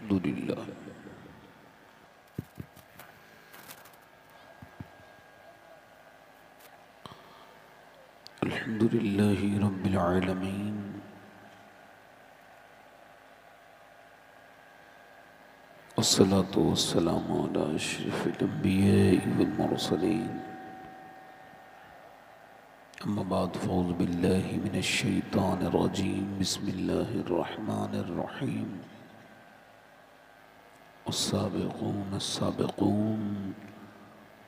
अल्हम्दुलिल्लाह। अल्हम्दुलिल्लाहि रब्बिल आलमीन। अस्सलातु वस्सलामु अला अशरफिल अंबियाइ वल मुरसलीन। अम्मा बाद फ़ऊज़ु बिल्लाहि मिनश शैतानिर रजीम। बिस्मिल्लाहिर रहमानिर रहीम। अस्साबिक़ून अस्साबिक़ून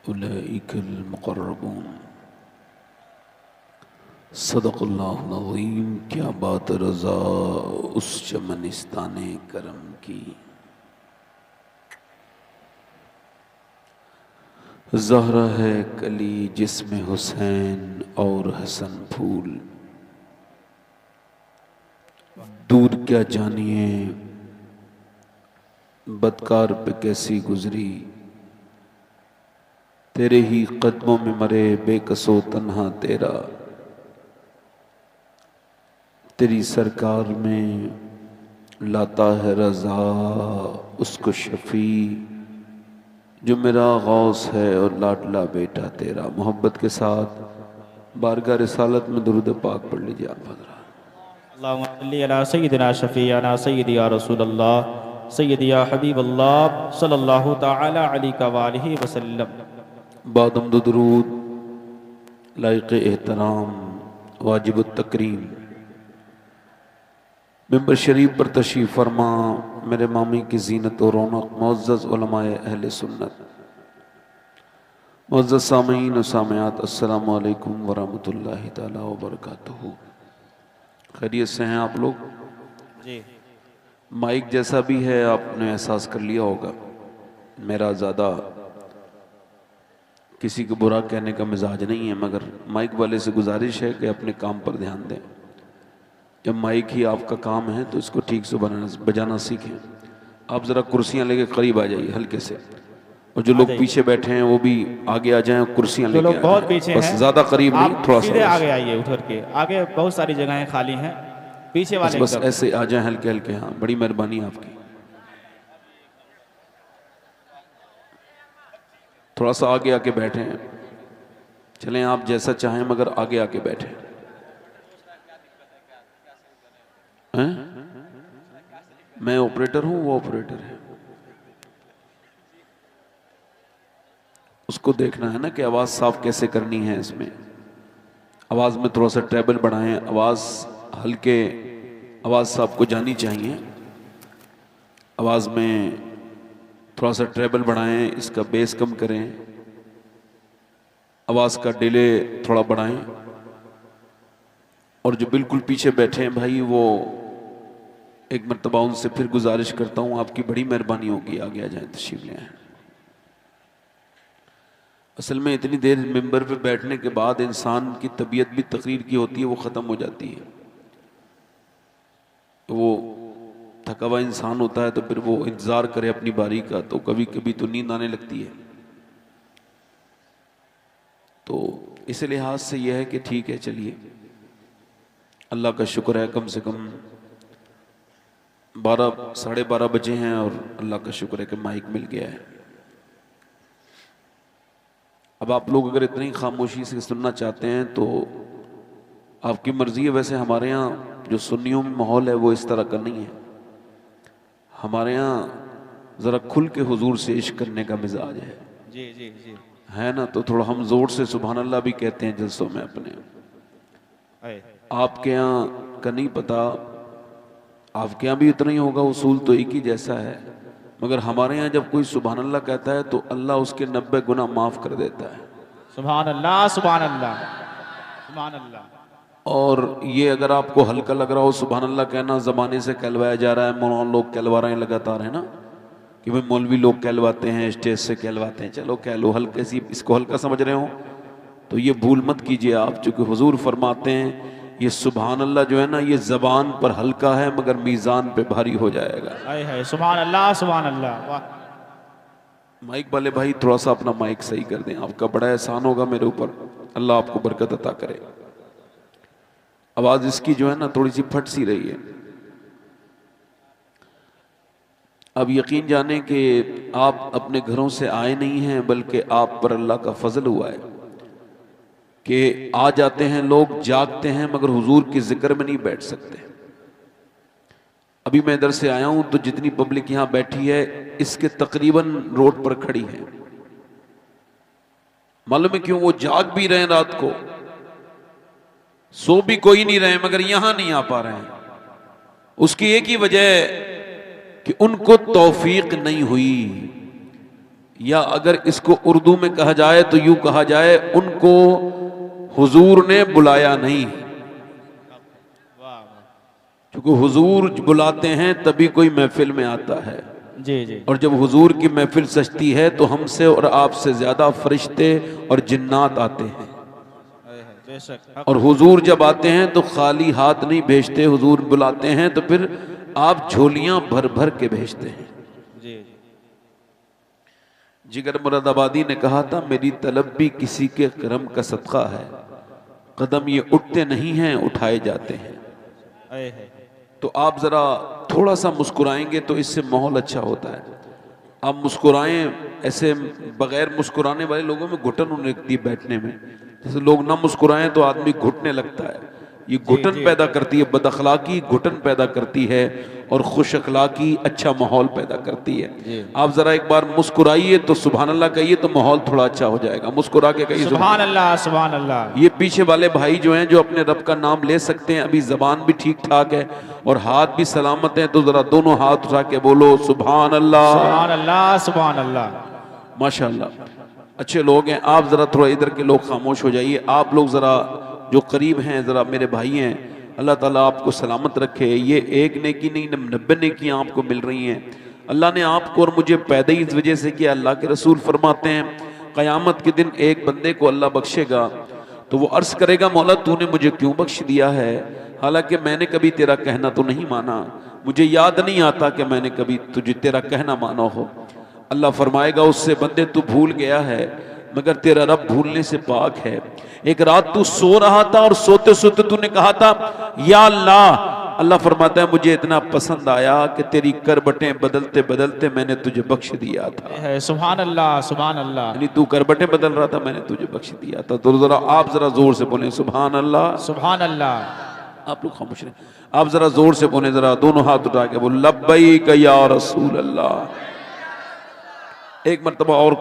उलाइकल मुक़र्रबून। सदक़ल्लाहुल अज़ीम। क्या बात रज़ा उस चमनिस्ताने करम की। ज़हरा है कली जिसमें हुसैन और हसन फूल। दूर क्या जानिए बदकार पे कैसी गुजरी। तेरे ही कदमों में मरे बेकसो तन्हा तेरा। तेरी सरकार में लाता है रज़ा उसको शफ़ी जो मेरा गौस है और लाडला बेटा तेरा। मोहब्बत के साथ बारगाह रिसालत में दुरूद पाक पढ़ लीजिए आप हज़रात। अल्लाहुम्मा सल्ली अला सय्यिदिना शफ़ीअना सय्यिदी या रसूलल्लाह सय्यिदी या हबीबल्लाह सल्लल्लाहु तआला अलैहि व आलिहि वसल्लम। बादम दुरूद लायक़ एहतराम वाजिब तकरीम मिंबर शरीफ पर तशरीफ़ फरमा मेरे मामी की ज़ीनत और रौनक मुअज़्ज़ज़ उलमाए अहले सुन्नत मुअज़्ज़ज़ सामीन व सामियात अस्सलामु अलैकुम व रहमतुल्लाहि तआला व बरकातुहू। खैरियत से हैं आप लोग? जी माइक जैसा भी है आपने एहसास कर लिया होगा। मेरा ज़्यादा किसी को बुरा कहने का मिजाज नहीं है, मगर माइक वाले से गुजारिश है कि अपने काम पर ध्यान दें। जब माइक ही आपका काम है तो इसको ठीक से बजाना सीखें। आप ज़रा कुर्सियाँ लेके करीब आ जाइए हल्के से, और जो आ लोग जाइए। पीछे बैठे हैं वो भी आगे आ जाएं, कुर्सियाँ जो लेके लोग आ बहुत जाएं। पीछे बस हैं ज़्यादा करीब नहीं, आप थोड़ा सा सीधे बस आगे आइए, उधर के आगे बहुत सारी जगहें खाली हैं, पीछे बस वाले बस एकदम। ऐसे आ जाएं हल्के हल्के। हाँ, बड़ी मेहरबानी आपकी। थोड़ा सा आगे आके बैठे हैं। चलें आप जैसा चाहें, मगर आगे आके बैठे हैं। मैं ऑपरेटर हूँ, वो ऑपरेटर है। उसको देखना है ना कि आवाज़ साफ कैसे करनी है। इसमें आवाज़ में थोड़ा सा ट्रेबल बढ़ाएं, आवाज़ हल्के, आवाज़ साफ को जानी चाहिए। आवाज़ में थोड़ा सा ट्रेबल बढ़ाएं, इसका बेस कम करें, आवाज़ का डिले थोड़ा बढ़ाएं। और जो बिल्कुल पीछे बैठे हैं भाई, वो एक मरतबा उनसे फिर गुजारिश करता हूँ, आपकी बड़ी मेहरबानी होगी आगे आ जाए, तशरीफ ले आए। असल में इतनी देर मिंबर पे बैठने के बाद इंसान की तबीयत भी तकरीर की होती है, वो ख़त्म हो जाती है। तो वो थका हुआ इंसान होता है, तो फिर वो इंतज़ार करे अपनी बारी का, तो कभी कभी तो नींद आने लगती है। तो इस लिहाज से यह है कि ठीक है, चलिए अल्लाह का शुक्र है, कम से कम 12 साढ़े 12 बजे हैं और अल्लाह का शुक्र है कि माइक मिल गया है। अब आप लोग अगर इतनी खामोशी से सुनना चाहते हैं तो आपकी मर्ज़ी है। वैसे हमारे यहाँ जो सुन्नियों में माहौल है वो इस तरह का नहीं है। हमारे यहाँ ज़रा खुल के हुजूर से इश्क करने का मिजाज जी जी जी। है ना, तो थोड़ा हम ज़ोर से सुभान अल्लाह भी कहते हैं जलसों में अपने। आए। आपके यहाँ का नहीं पता, आपके यहाँ भी इतना ही होगा, उसूल तो एक ही जैसा है। मगर हमारे यहाँ जब कोई सुभान अल्लाह कहता है तो अल्लाह उसके 90 गुना माफ़ कर देता है। सुभान अल्लाह सुभान अल्लाह सुभान अल्लाह। और ये अगर आपको हल्का लग रहा हो सुभान अल्लाह कहना, ज़माने से कहलवाया जा रहा है, मौलाना लोग कहलवा रहे हैं लगातार, है ना, कि भाई मौलवी लोग कहलवाते हैं, स्टेज से कहलवाते हैं, चलो कह लो, हल्के सी इसको हल्का समझ रहे हो तो ये भूल मत कीजिए आप, चूँकि हुजूर फरमाते हैं ये सुभान अल्लाह जो है ना, ये ज़बान पर हल्का है मगर मीज़ान पे भारी हो जाएगा। आए है सुभान अल्लाह सुभान अल्लाह। वाह। माइक वाले भाई थोड़ा सा अपना माइक सही कर दें, आपका बड़ा एहसान होगा मेरे ऊपर, अल्लाह आपको बरकत अता करे। आवाज़ इसकी जो है ना थोड़ी सी फट सी रही है। अब यकीन जाने कि आप अपने घरों से आए नहीं हैं, बल्कि आप पर अल्लाह का फजल हुआ है कि आ जाते हैं लोग, जागते हैं, मगर हुजूर के जिक्र में नहीं बैठ सकते। अभी मैं इधर से आया हूं तो जितनी पब्लिक यहां बैठी है इसके तकरीबन रोड पर खड़ी है। मालूम है क्यों? वो जाग भी रहे हैं, रात को सो भी कोई नहीं रहे, मगर यहां नहीं आ पा रहे हैं। उसकी एक ही वजह है कि उनको तौफीक नहीं हुई, या अगर इसको उर्दू में कहा जाए तो यूं कहा जाए, उनको हुजूर ने बुलाया नहीं। क्योंकि हुजूर बुलाते हैं तभी कोई महफिल में आता है। जी जी। और जब हुजूर की महफिल सजती है तो हमसे और आपसे ज्यादा फरिश्ते और जिन्नात आते हैं। बेशक। और हुजूर जब आते हैं तो खाली हाथ नहीं भेजते, हुजूर बुलाते हैं तो फिर आप झोलियां भर भर के भेजते हैं। जी। जिगर मुरादाबादी ने कहा था, मेरी तलब भी किसी के करम का सदका है, कदम ये उठते नहीं हैं उठाए जाते हैं। तो आप जरा थोड़ा सा मुस्कुराएंगे तो इससे माहौल अच्छा होता है। आप मुस्कुराएं, ऐसे बगैर मुस्कुराने वाले लोगों में घुटन होने लगती है बैठने में। जैसे लोग ना मुस्कुराएं तो आदमी घुटने लगता है। ये घुटन पैदा करती है, बदअखलाकी घुटन पैदा करती है, और खुश अखलाकी अच्छा माहौल पैदा करती है। आप जरा एक बार मुस्कुराइए तो सुभान अल्लाह कहिए तो माहौल थोड़ा अच्छा हो जाएगा। मुस्कुरा के कहिए सुभान अल्लाह, सुभान अल्लाह। ये पीछे वाले भाई जो हैं, जो अपने रब का नाम ले सकते हैं, अभी जबान भी ठीक ठाक है और हाथ भी सलामत है, तो जरा दोनों हाथ उठा के बोलो सुभान अल्लाह, सुभान अल्लाह, सुभान अल्लाह। माशाअल्लाह, अच्छे लोग हैं। आप जरा थोड़ा इधर के लोग खामोश हो जाइए। आप लोग जरा जो करीब हैं, जरा मेरे भाई हैं, अल्लाह ताला आपको सलामत रखे। ये एक नेकी नहीं, 90 नेकियां आपको मिल रही हैं। अल्लाह ने आपको और मुझे पैदा ही इस वजह से किया। अल्लाह के रसूल फरमाते हैं, क़यामत के दिन एक बंदे को अल्लाह बख्शेगा तो वो अर्ज करेगा, मौला तूने मुझे क्यों बख्श दिया है, हालांकि मैंने कभी तेरा कहना तो नहीं माना, मुझे याद नहीं आता कि मैंने कभी तुझे तेरा कहना माना हो। अल्लाह फरमाएगा उससे, बंदे तू भूल गया है मगर तेरा रब भूलने से पाक है। एक रात तू सो रहा था और सोते सोते तूने कहा था या अल्लाह, अल्लाह फरमाता है मुझे इतना पसंद आया कि तेरी करबटें बदलते बदलते मैंने तुझे बख्श दिया था। सुभान अल्लाह, सुभान अल्लाह। यानी तू करबटें बदल रहा था, मैंने तुझे बख्श दिया था। तो जरा आप जरा जोर से बोले सुभान अल्लाह, सुभान अल्लाह। आप लोग खामोश रहे, आप जरा जोर से बोले, जरा दोनों हाथ उठा के बोले लब्बैक या रसूल अल्लाह। एक मर्तबा और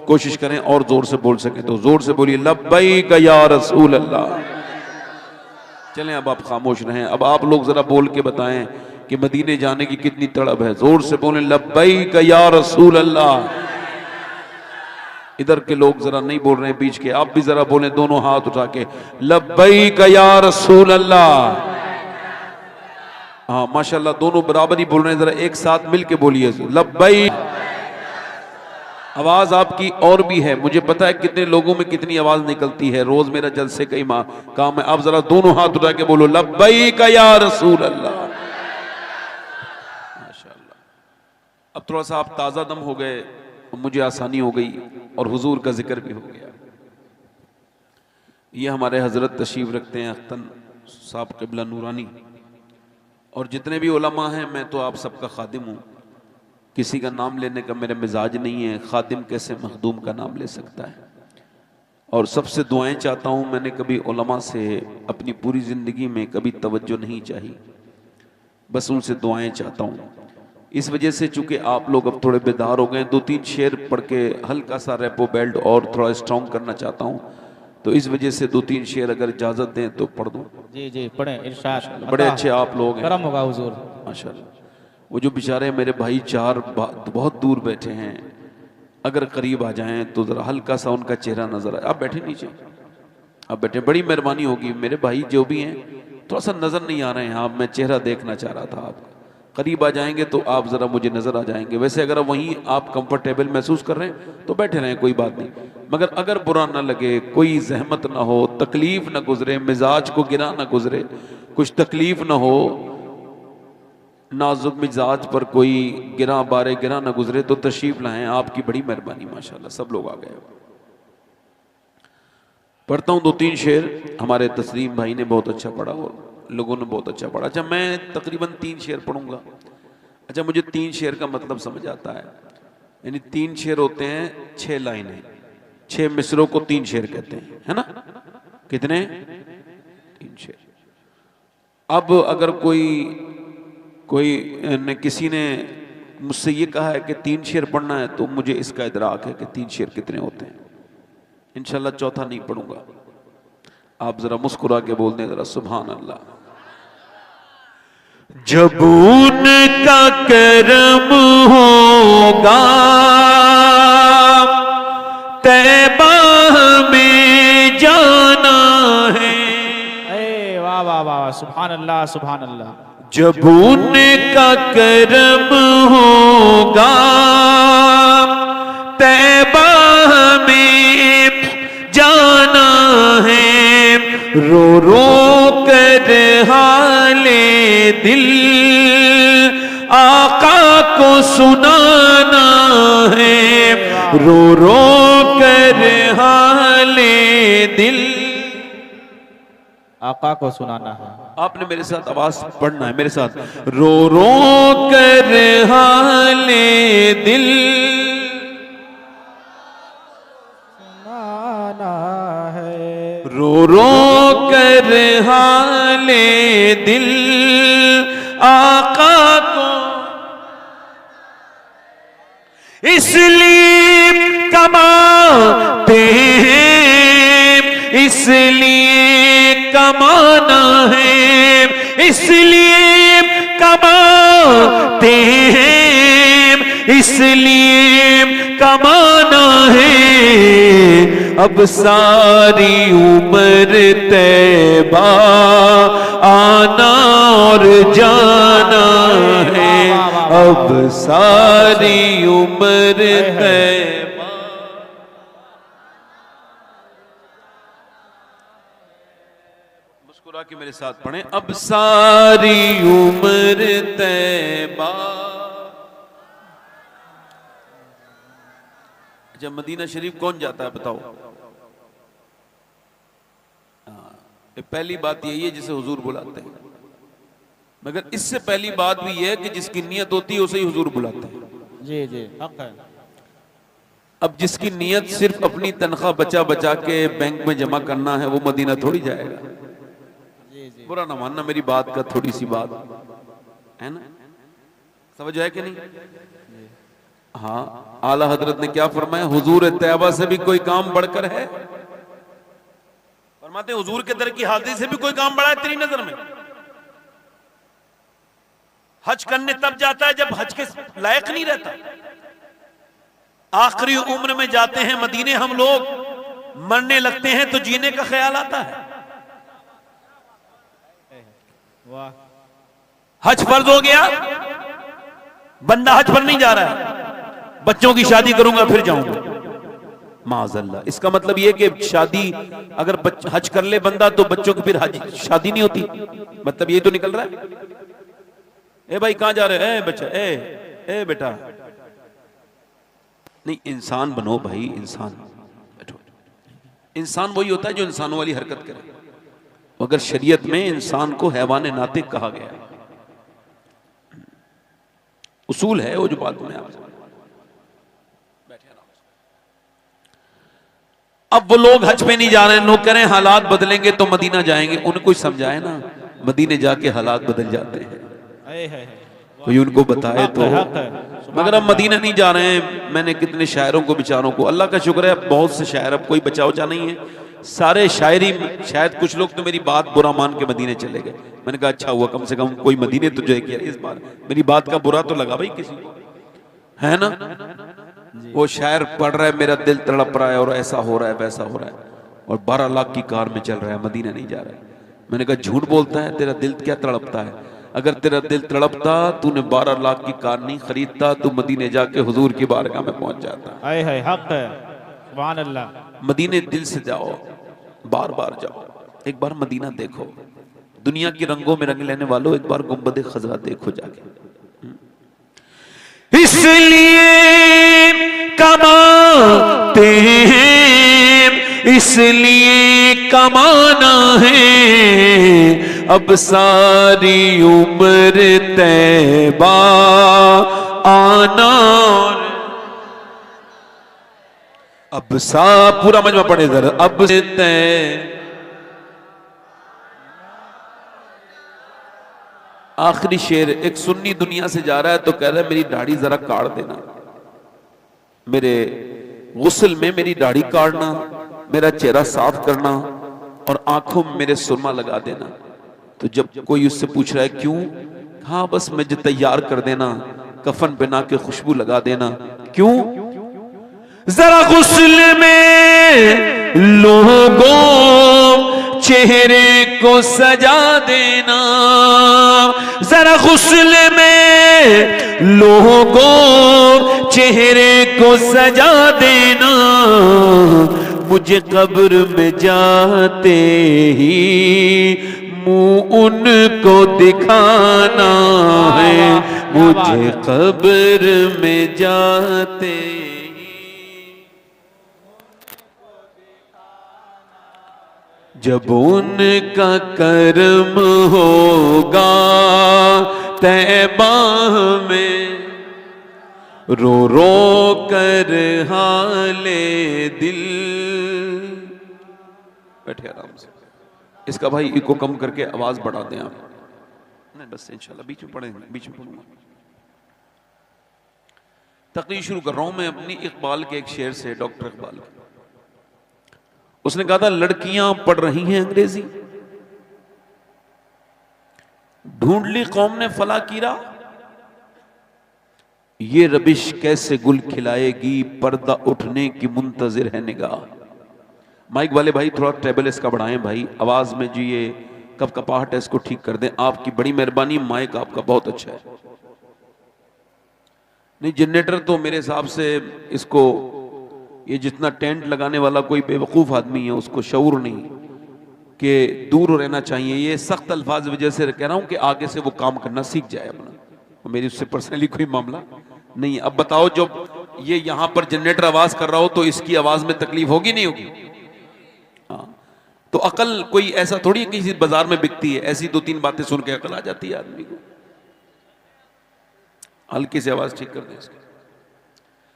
कोशिश करें और जोर से बोल सकें तो जोर से बोलिए लब्बैक या रसूल अल्लाह। चलें अब आप खामोश रहें। अब आप लोग जरा बोल के बताएं कि मदीने जाने की कितनी तड़प है। जोर से बोलें लब्बैक या रसूल अल्लाह। इधर के लोग जरा नहीं बोल रहे हैं, बीच के आप भी जरा बोलें दोनों हाथ उठा के लब्बैक या रसूल अल्लाह। हाँ माशाल्लाह, दोनों बराबर ही बोल रहे हैं। जरा एक साथ मिल के बोलिए लब्बैक। आवाज आपकी और भी है, मुझे पता है कितने लोगों में कितनी आवाज निकलती है, रोज मेरा जलसे कई काम है। आप जरा दोनों हाथ उठा के बोलो लब्बैक या रसूल अल्लाह। माशाअल्लाह, अब थोड़ा सा आप ताजा दम हो गए, मुझे आसानी हो गई और हुजूर का जिक्र भी हो गया। ये हमारे हजरत तशरीफ रखते हैं अख्तन साहब क़िबला नूरानी, और जितने भी उलमा हैं, मैं तो आप सबका खादिम हूँ। किसी का नाम लेने का मेरा मिजाज नहीं है, खादिम कैसे मखदूम का नाम ले सकता है। और सबसे दुआएं चाहता हूँ। मैंने कभी उलमा से अपनी पूरी ज़िंदगी में कभी तवज्जो नहीं चाहिए, बस उनसे दुआएं चाहता हूँ। इस वजह से चूँकि आप लोग अब थोड़े बेदार हो गए, 2-3 शेर पढ़ के हल्का सा रेपो बेल्ट और थोड़ा स्ट्रॉन्ग करना चाहता हूँ, तो इस वजह से 2-3 शेर अगर इजाज़त दें तो पढ़ दूँ। जी जी पढ़ें, इरशाद। बड़े अच्छे आप लोग हैं, करम होगा हुजूर, माशाल्लाह। वो जो बेचारे मेरे भाई चार बहुत दूर बैठे हैं, अगर करीब आ जाएं तो जरा हल्का सा उनका चेहरा नजर आए। आप बैठे नीचे, आप बैठे, बड़ी मेहरबानी होगी। मेरे भाई जो भी हैं थोड़ा सा नजर नहीं आ रहे हैं, आप, मैं चेहरा देखना चाह रहा था आपका। करीब आ जाएंगे तो आप जरा मुझे नजर आ जाएंगे। वैसे अगर वहीं आप कंफर्टेबल महसूस कर रहे हैं तो बैठे रहें, कोई बात नहीं। मगर अगर बुरा ना लगे, कोई जहमत ना हो, तकलीफ ना गुजरे, मिजाज को गिरा ना गुजरे, कुछ तकलीफ ना हो, नाजुक मिजाज पर कोई गिरा बारे गिरा ना गुजरे, तो तशरीफ लाएं। आपकी बड़ी मेहरबानी, माशाल्लाह। सब लोग आ गए। पढ़ता हूँ 2-3 शेर। हमारे तस्लीम भाई ने बहुत अच्छा पढ़ा और लोगों ने बहुत अच्छा पढ़ा। अच्छा, मैं तकरीबन 3 शेर पढ़ूंगा। अच्छा, मुझे 3 शेर का मतलब समझ आता है। यानी 3 शेर होते हैं 6 लाइनें, 6 मिसरों को 3 शेर कहते हैं, है ना? कितने? 3 शेर। अब अगर किसी ने मुझसे ये कहा है कि 3 शेर पढ़ना है, तो मुझे इसका इदराक है कि 3 शेर कितने होते हैं। इंशाल्लाह चौथा नहीं पढ़ूंगा। आप जरा मुस्कुरा के बोल दें जरा सुभान अल्लाह। जब उनका करम होगा तैबा में जाना है। वाह वाह वाह, सुभान अल्लाह सुभान अल्लाह। जब उनका करम होगा तैबा में जाना है, रो रो कर हाले दिल आका को सुनाना है, रो रो कर हाले दिल आका को सुनाना है। आपने मेरे साथ आवाज पढ़ना है, मेरे साथ। रो रो कर हाले दिल सुनाना है, रो रो कर हाले दिल आका को, इसलिए कमाते हैं, इसलिए कमाना है, इसलिए कमाते हैं, इसलिए कमाना है। अब सारी उम्र तैबा आना और जाना है, अब सारी उम्र तैबा। मुस्कुरा के मेरे साथ पढ़ें, अब सारी उम्र तैबा। अच्छा, मदीना शरीफ कौन जाता है बताओ? पहली बात यही है जिसे हुजूर बुलाते हैं, मगर इससे पहली बात भी यह है कि जिसकी नियत होती है उसे ही हुजूर बुलाते हैं। जी जी हक है। अब जिसकी नियत सिर्फ अपनी तनख्वाह बचा बचा के बैंक में जमा करना है, वो मदीना थोड़ी जाएगा। जी जी, बुरा ना मानना मेरी बात का, थोड़ी सी बात है ना, समझ आया कि नहीं? हाँ, आला हजरत ने क्या फरमाया? हुजूर तैयबा से भी कोई काम बढ़कर है? फरमाते हुजूर के दर की हाजिरी से भी कोई काम बड़ा है तेरी नजर में? हज करने तब जाता है जब हज के लायक नहीं रहता। आखिरी उम्र में जाते हैं मदीने हम लोग, मरने लगते हैं तो जीने का ख्याल आता है। वाह, हज फर्ज हो गया, बंदा हज पर नहीं जा रहा है, बच्चों की शादी करूंगा फिर जाऊंगा, माज़अल्लाह। इसका मतलब यह कि शादी अगर हज कर ले बंदा तो बच्चों की फिर हज शादी नहीं होती, मतलब ये तो निकल रहा है। ए भाई कहां जा रहे? ए बच्चा, ए बेटा, नहीं, इंसान बनो भाई, इंसान बैठो। इंसान वही होता है जो इंसानों वाली हरकत करे। अगर शरीयत में इंसान को हैवान नातिक कहा गया, उसूल है वो जो बात में आप बैठे ना। अब वो लोग हज पे नहीं जा रहे हैं, लोग कह रहे हैं हालात बदलेंगे तो मदीना जाएंगे। उनको कोई समझाए ना, मदीने जाके हालात बदल जाते हैं, कोई उनको बताए तो। मगर अब मदीना नहीं जा रहे हैं। मैंने कितने शायरों को, बेचारों को, अल्लाह का शुक्र है बहुत से शायर, अब कोई बचा उचा नहीं है, सारे शायरी, शायद कुछ लोग तो मेरी बात बुरा मान के मदीने चले गए। मैंने कहा अच्छा हुआ, कम से कम कोई मदीने तो जो किया, इस बार मेरी बात का बुरा तो लगा भाई किसी को, है ना? वो शायर पढ़ रहा है, मेरा दिल तड़प रहा है और ऐसा हो रहा है वैसा हो रहा है, और 12 लाख की कार में चल रहा है, मदीना नहीं जा रहा है। मैंने कहा झूठ बोलता है, तेरा दिल क्या तड़पता है? अगर तेरा दिल तड़पता, तूने 12 लाख की कार नहीं खरीदता, तू मदीने जाके हुजूर की बारगाह में पहुंच जाता। आए है, हक है, सुभान अल्लाह। मदीने दिल से जाओ, बार बार जाओ, एक बार मदीना देखो। दुनिया की रंगों में रंग लेने वालों, एक बार गुंबद खजरा देखो जाके। इसलिए कमाते हैं, इसलिए कमाना है, अब सारी उम्र तैबा आना। अब सा पूरा मजमा पढ़े जरा। अब तय आखिरी शेर, एक सुन्नी दुनिया से जा रहा है तो कह रहा है मेरी दाढ़ी जरा काट देना, मेरे गुस्ल में मेरी दाढ़ी काटना, मेरा चेहरा साफ करना और आंखों में मेरे सुरमा लगा देना। तो जब कोई उससे पूछ रहा है क्यों, हाँ बस मुझे तैयार कर देना, कफन पहना के खुशबू लगा देना। क्यों? जरा गुस्ल में लोगों चेहरे को सजा देना, जरा गुस्ल में लोगों चेहरे को सजा देना, मुझे कब्र में जाते ही मुंह उनको दिखाना है, मुझे कब्र में जाते जब उनका कर्म होगा तैबा में, रो रो कर हाले दिल। बैठे आराम से। इसका भाई इको कम करके आवाज बढ़ा दें आप। नहीं बस इंशाल्लाह बीच में पढ़ेंगे, बीच में पढ़ूंगा। तकरीर शुरू कर रहा हूं मैं अपनी इकबाल के एक शेर से, डॉक्टर इकबाल। उसने कहा था लड़कियां पढ़ रही हैं अंग्रेजी, ढूंढ ली कौम ने फला कीरा, ये रबिश कैसे गुल खिलाएगी, पर्दा उठने की मुंतजिर है निगाह। माइक वाले भाई थोड़ा टेबल इसका बढ़ाएं भाई, आवाज में जी ये कपकपाहट है इसको ठीक कर दें, आपकी बड़ी मेहरबानी। माइक आपका बहुत अच्छा है। नहीं जनरेटर तो मेरे हिसाब से इसको, ये जितना टेंट लगाने वाला कोई बेवकूफ आदमी है उसको शऊर नहीं कि दूर रहना चाहिए। ये सख्त अल्फाज वजह से कह रहा हूं कि आगे से वो काम करना सीख जाए अपना। मेरी उससे पर्सनली कोई मामला नहीं। अब बताओ जब ये यहां पर जनरेटर आवाज कर रहा हो तो इसकी आवाज में तकलीफ होगी नहीं होगी? हाँ तो अकल कोई ऐसा थोड़ी किसी बाजार में बिकती है, ऐसी दो तीन बातें सुन के अकल आ जाती है आदमी को। हल्की से आवाज ठीक कर दें इसकी।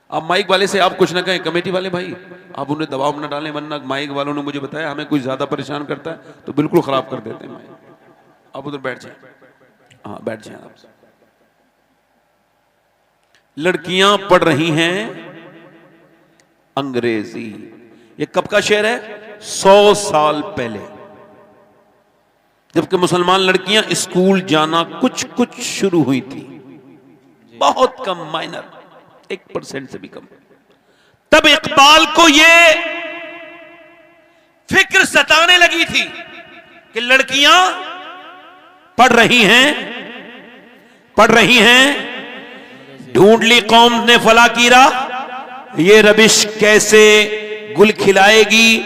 आप माइक वाले से आप कुछ ना कहें, कमेटी वाले भाई आप उन्हें दबाव न डालें, वरना माइक वालों ने मुझे बताया हमें कुछ ज्यादा परेशान करता है तो बिल्कुल खराब कर देते हैं माइक। आप उधर बैठ जाए। हाँ बैठ जाए आप। लड़कियां पढ़ रही हैं अंग्रेजी। ये कब का शेर है? 100 साल पहले, जबकि मुसलमान लड़कियां स्कूल जाना कुछ कुछ शुरू हुई थी, बहुत कम, माइनर, 1% से भी कम। तब इकबाल को ये फिक्र सताने लगी थी कि लड़कियां पढ़ रही हैं, ढूंढ ली कौम ने फला कीरा, ये रबिश कैसे गुल खिलाएगी,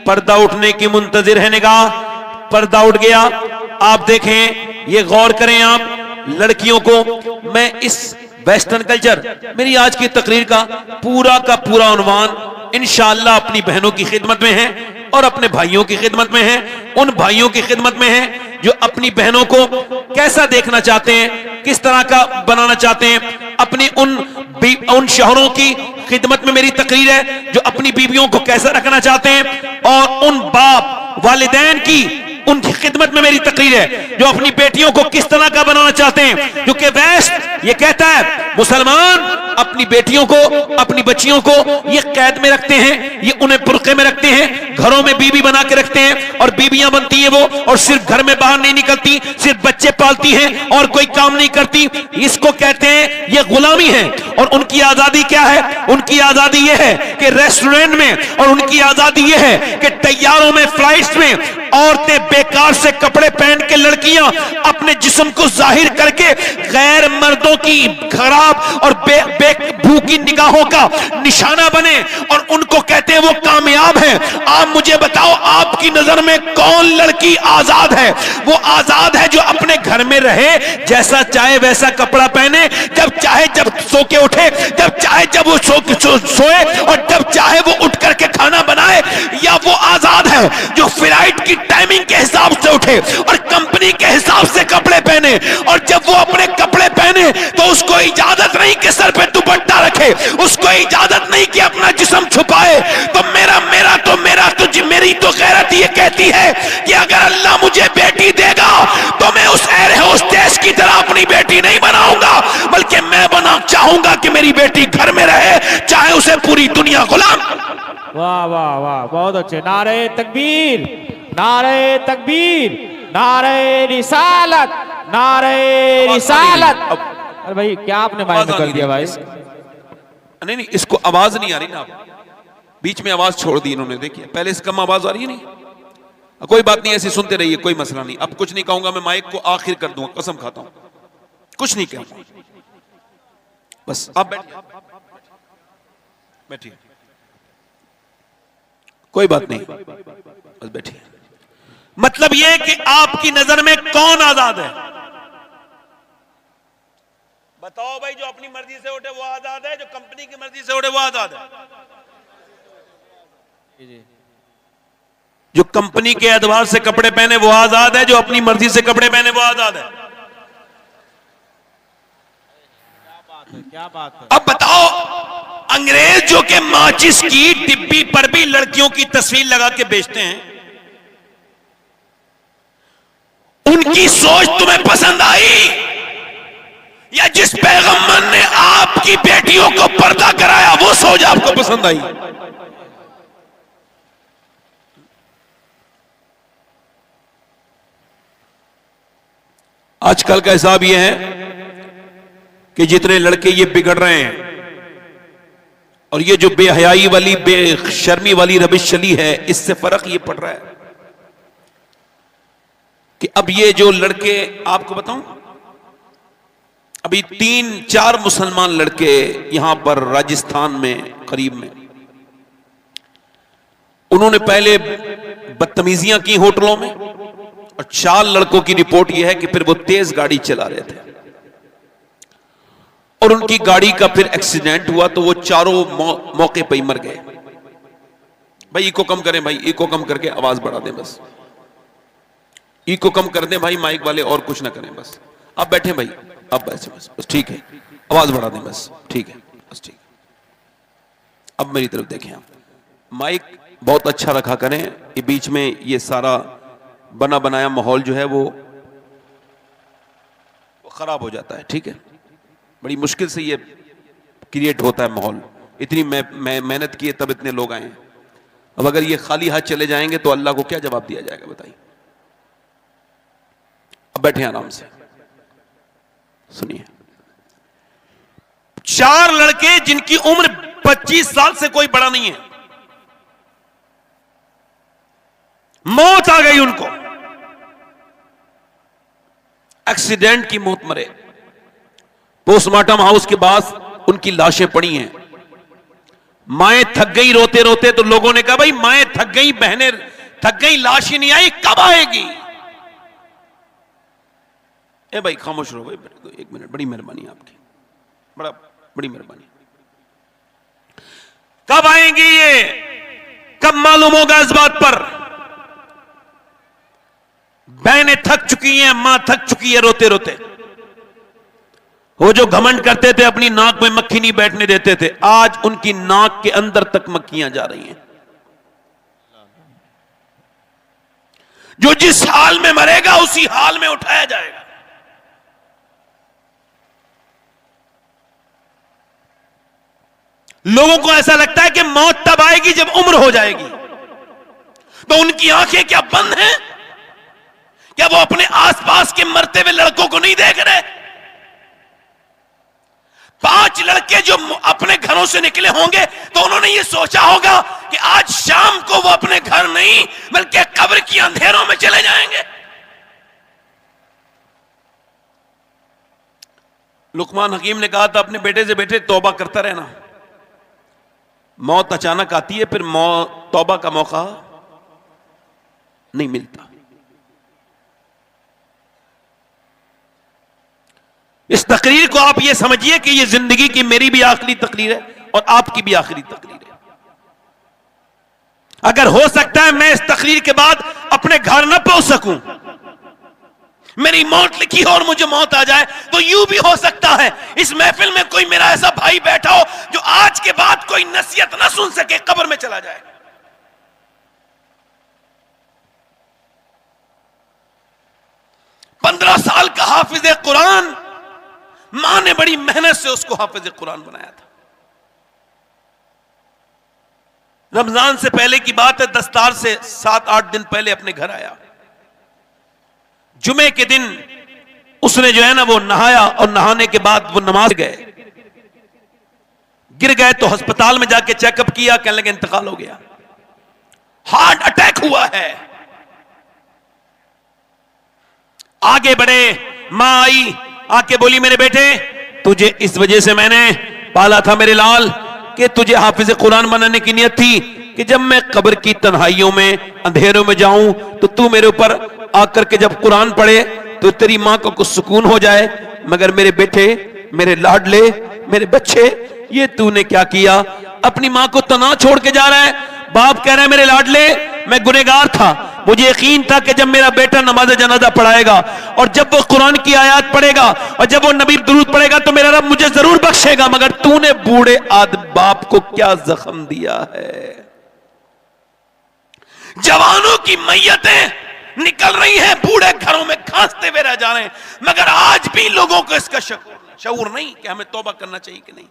पर्दा उठने की मुंतजिर है निगाह। पर्दा उठ गया। आप देखें, ये गौर करें आप लड़कियों को। मैं इस वेस्टर्न कल्चर, मेरी आज की तकरीर का पूरा उन्वान इंशाअल्लाह अपनी बहनों की खिदमत में है और अपने भाइयों की खिदमत में है। उन भाइयों की खिदमत में है जो अपनी बहनों को कैसा देखना चाहते हैं, किस तरह का बनाना चाहते हैं। अपनी उन शौहरों की खिदमत में मेरी तकरीर है जो अपनी बीवियों को कैसा रखना चाहते हैं, और उन बाप वालिदैन की उनकी खिदमत में मेरी तकरीर है जो अपनी बेटियों को किस तरह का बनाना चाहते हैं। क्योंकि वेस्ट ये कहता है मुसलमान अपनी बेटियों को, अपनी बच्चियों को ये कैद में रखते हैं, ये उन्हें बुर्के में रखते हैं, घरों में बीबी बना के रखते हैं और बीबियां बनती है वो, और सिर्फ घर में बाहर नहीं निकलती, सिर्फ बच्चे पालती हैं और कोई काम नहीं करती। इसको कहते हैं ये गुलामी है। और उनकी आजादी क्या है? उनकी आजादी ये है कि रेस्टोरेंट में, और उनकी आजादी ये है कि तैयारों में, फ्लाइट्स में औरतें बेकार से कपड़े पहन के लड़कियां अपने जिस्म को जाहिर करके गैर मर्दों की खराब और भूखी निगाहों का निशाना बने, और उनको कहते हैं वो कामयाब हैं। आप मुझे बताओ, आप आपकी नजर में कौन लड़की आजाद है? वो आजाद है जो अपने घर में रहे, जैसा चाहे वैसा कपड़ा पहने, जब चाहे जब सो के उठे, जब चाहे जब वो सोए और जब चाहे वो उठ करके खाना बनाए? या वो आजाद है जो फ्लाइट की टाइमिंग के हिसाब से उठे और कंपनी के हिसाब से कपड़े पहने, और जब वो अपने कपड़े पहने तो उसको इजाजत नहीं कि सर पे दुपट्टा रखे, उसको इजाजत नहीं कि अपना जिस्म छुपाए? तो मेरी तो गैरत ये कहती है कि अगर अल्लाह मुझे बेटी देगा तो मैं उस एयर होस्टेस की तरह अपनी बेटी नहीं बनाऊंगा, बल्कि मैं चाहूंगा कि मेरी बेटी घर में रहे, चाहे उसे पूरी दुनिया गुलाम। वाह वाह वाह, बहुत अच्छे। नारे तकबीर, नारे तकबीर, नारे रिसालत, नारे रिसालत। अरे भाई क्या आपने माइक कर दिया भाई? नहीं नहीं, इसको आवाज नहीं आ रही ना, बीच में आवाज छोड़ दी इन्होंने, देखिए पहले से कम आवाज आ रही है नहीं। कोई बात नहीं, ऐसे सुनते रहिए, कोई मसला नहीं। अब कुछ नहीं कहूंगा, मैं माइक को आखिर कर दूंगा, कसम खाता हूं, कुछ नहीं कहूंगा। बस आप बैठिए, बैठिए, कोई बात नहीं, बस बैठिए। मतलब यह कि आपकी नजर में कौन आजाद है? बताओ भाई, जो अपनी मर्जी से उठे वो आजाद है, जो कंपनी की मर्जी से उठे वो आजाद है? जो कंपनी के एतबार से कपड़े पहने वो आजाद है, जो अपनी मर्जी से कपड़े पहने वो आजाद है। क्या बात है? अब बताओ, अंग्रेज जो कि माचिस की डिब्बी पर भी लड़कियों की तस्वीर लगा के बेचते हैं, उनकी सोच तुम्हें पसंद आई? या जिस पैगंबर ने आपकी बेटियों को पर्दा कराया वो सोच आपको पसंद आई? आजकल का हिसाब यह है कि जितने लड़के ये बिगड़ रहे हैं और ये जो बेहयाई वाली बेशर्मी वाली रबिश चली है, इससे फर्क ये पड़ रहा है कि अब ये जो लड़के, आपको बताऊं, अभी 3-4 मुसलमान लड़के यहां पर राजस्थान में करीब में, उन्होंने पहले बदतमीजियां की होटलों में, और 4 लड़कों की रिपोर्ट यह है कि फिर वो तेज गाड़ी चला रहे थे और उनकी गाड़ी का फिर एक्सीडेंट हुआ, तो वो चारों मौके पर ही मर गए। भाई इको कम करें, भाई इको कम करके आवाज बढ़ा दें, बस इको कम कर दें भाई माइक वाले, और कुछ ना करें, बस आप बैठे भाई, अब ऐसे बस ठीक है, आवाज बढ़ा दें, बस ठीक है, बस ठीक। अब मेरी तरफ देखें, आप माइक बहुत अच्छा रखा करें, ये बीच में ये सारा बना बनाया माहौल जो है वो खराब हो जाता है, ठीक है? बड़ी मुश्किल से ये क्रिएट होता है माहौल, इतनी मेहनत की है तब इतने लोग आए हैं। अब अगर ये खाली हाथ चले जाएंगे तो अल्लाह को क्या जवाब दिया जाएगा, बताइए? अब बैठे आराम से सुनिए। 4 लड़के जिनकी उम्र 25 साल से कोई बड़ा नहीं है, मौत आ गई उनको, एक्सीडेंट की मौत मरे। पोस्टमार्टम हाउस के बाद उनकी लाशें पड़ी हैं, माएं थक गई रोते रोते, तो लोगों ने कहा भाई माएं थक गई, बहनें थक गई, लाश ही नहीं आई, कब आएगी? ए भाई खामोश रहो भाई, 1 मिनट, बड़ी मेहरबानी आपकी, बड़ी मेहरबानी। कब आएंगी ये, कब मालूम होगा इस बात पर? बहनें थक चुकी हैं, मां थक चुकी है रोते रोते। वो जो घमंड करते थे अपनी नाक में मक्खी नहीं बैठने देते थे, आज उनकी नाक के अंदर तक मक्खियां जा रही हैं। जो जिस हाल में मरेगा उसी हाल में उठाया जाएगा। लोगों को ऐसा लगता है कि मौत तब आएगी जब उम्र हो जाएगी, तो उनकी आंखें क्या बंद हैं? क्या वो अपने आसपास के मरते हुए लड़कों को नहीं देख रहे? 5 लड़के जो अपने घरों से निकले होंगे तो उन्होंने ये सोचा होगा कि आज शाम को वो अपने घर नहीं बल्कि कब्र की अंधेरों में चले जाएंगे। लुकमान हकीम ने कहा था अपने बेटे से, बेटे तौबा करता रहना, मौत अचानक आती है, फिर तौबा का मौका नहीं मिलता। इस तकरीर को आप ये समझिए कि ये जिंदगी की मेरी भी आखिरी तकरीर है और आपकी भी आखिरी तकरीर है। अगर हो सकता है मैं इस तकरीर के बाद अपने घर न पहुंच सकूं, मेरी मौत लिखी हो और मुझे मौत आ जाए, तो यूं भी हो सकता है इस महफिल में कोई मेरा ऐसा भाई बैठा हो जो आज के बाद कोई नसीहत ना सुन सके, कब्र में चला जाए। पंद्रह साल का हाफिज कुरान, मां ने बड़ी मेहनत से उसको हाफिज कुरान बनाया था। रमजान से पहले की बात है, दस्तार से 7-8 दिन पहले अपने घर आया। जुमे के दिन उसने जो है ना वो नहाया और नहाने के बाद वो नमाज गिर गए तो अस्पताल में जाके चेकअप किया, कहने लगे इंतकाल हो गया, हार्ट अटैक हुआ है। आगे बढ़े, मां आई, आके बोली मेरे बेटे तुझे इस वजह से मैंने पाला था मेरे लाल कि तुझे हाफिज कुरान बनाने की नियत थी कि जब मैं कब्र की तन्हाइयों में अंधेरों में जाऊं तो तू मेरे ऊपर आकर के जब कुरान पढ़े तो तेरी मां को कुछ सुकून हो जाए। मगर मेरे बेटे, मेरे लाडले, मेरे बच्चे, ये तूने क्या किया? अपनी मां को तना छोड़ के जा रहा है। बाप कह रहा है मेरे लाडले मैं गुनहगार था, मुझे यकीन था कि जब मेरा बेटा नमाज जनाजा पढ़ाएगा और जब वो कुरान की आयत पढ़ेगा और जब वो नबी दुरूद पढ़ेगा तो मेरा रब मुझे जरूर बख्शेगा, मगर तूने बूढ़े बाप को क्या जख्म दिया है। जवानों की मैयतें निकल रही हैं, बूढ़े घरों में खांसते हुए रह जा रहे हैं, मगर आज भी लोगों को इसका शऊर नहीं कि हमें तौबा करना चाहिए कि नहीं।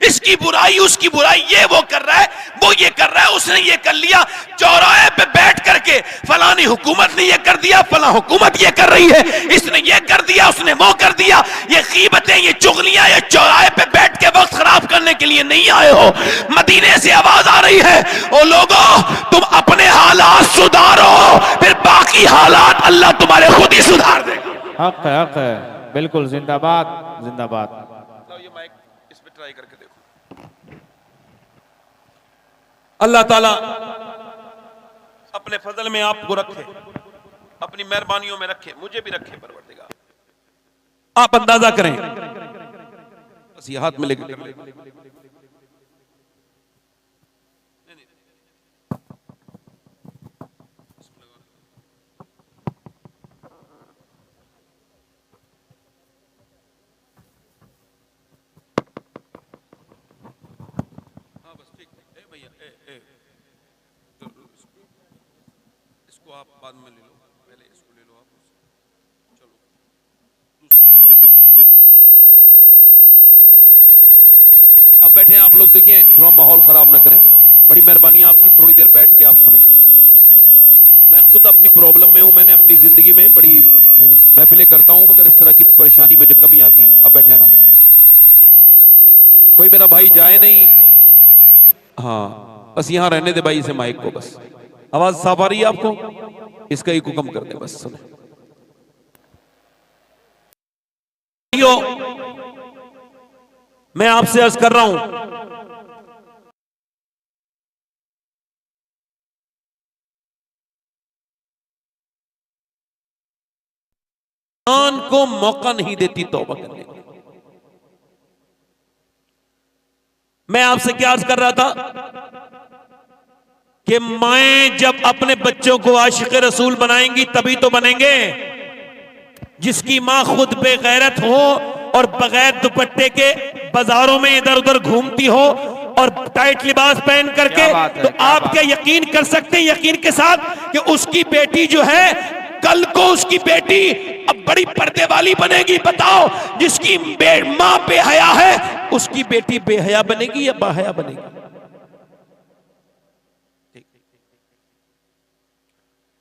इसकी बुराई उसकी बुराई, ये वो कर रहा है, वो ये कर रहा है, उसने ये कर लिया। चौराहे पे बैठ करके फलानी हुकूमत ने ये कर दिया, फला हुकूमत ये कर रही है, इसने ये कर दिया, उसने वो कर दिया। ये गीबतें, ये चुगलियां, ये चौराहे पे बैठ के वक्त खराब करने के लिए नहीं आए हो। मदीने से आवाज आ रही है, ओ लोगों तुम अपने हालात सुधारो, फिर बाकी हालात अल्लाह तुम्हारे खुद ही सुधार देगा। हक है, बिल्कुल, जिंदाबाद जिंदाबाद। ये माइक इस पे ट्राई करके देखो। अल्लाह ताला अपने फजल में आपको रखे, अपनी मेहरबानियों में रखे, मुझे भी रखे परवरदिगार। आप अंदाजा करें, बस ये हाथ में लेकर आप बाद में ले लो, पहले इसको ले लो आप। चलो अब बैठे हैं आप लोग, देखिए थोड़ा माहौल खराब ना करें, बड़ी मेहरबानी आपकी, थोड़ी देर बैठ के आप सुने। मैं खुद अपनी प्रॉब्लम में हूं, मैंने अपनी जिंदगी में बड़ी महफिलें करता हूं, मगर इस तरह की परेशानी मुझे कमी आती है। अब बैठे ना, कोई मेरा भाई जाए नहीं, हाँ बस यहां रहने दे भाई से माइक को, बस आवाज साफ आ रही है आपको, इसका ही हुक्म कर दे बस। सुने मैं आपसे अर्ज कर रहा हूं, को मौका नहीं देती तौबा करने का। मैं आपसे क्या अर्ज कर रहा था कि माएं जब अपने बच्चों को आशिक रसूल बनाएंगी तभी तो बनेंगे। जिसकी मां खुद बेगैरत हो और बगैर दुपट्टे के बाजारों में इधर उधर घूमती हो और टाइट लिबास पहन करके, तो आप क्या यकीन कर सकते हैं यकीन के साथ कि उसकी बेटी जो है कल को उसकी बेटी अब बड़ी पर्दे वाली बनेगी? बताओ, जिसकी मां बेहया है उसकी बेटी बेहया बनेगी या बाहया बनेगी?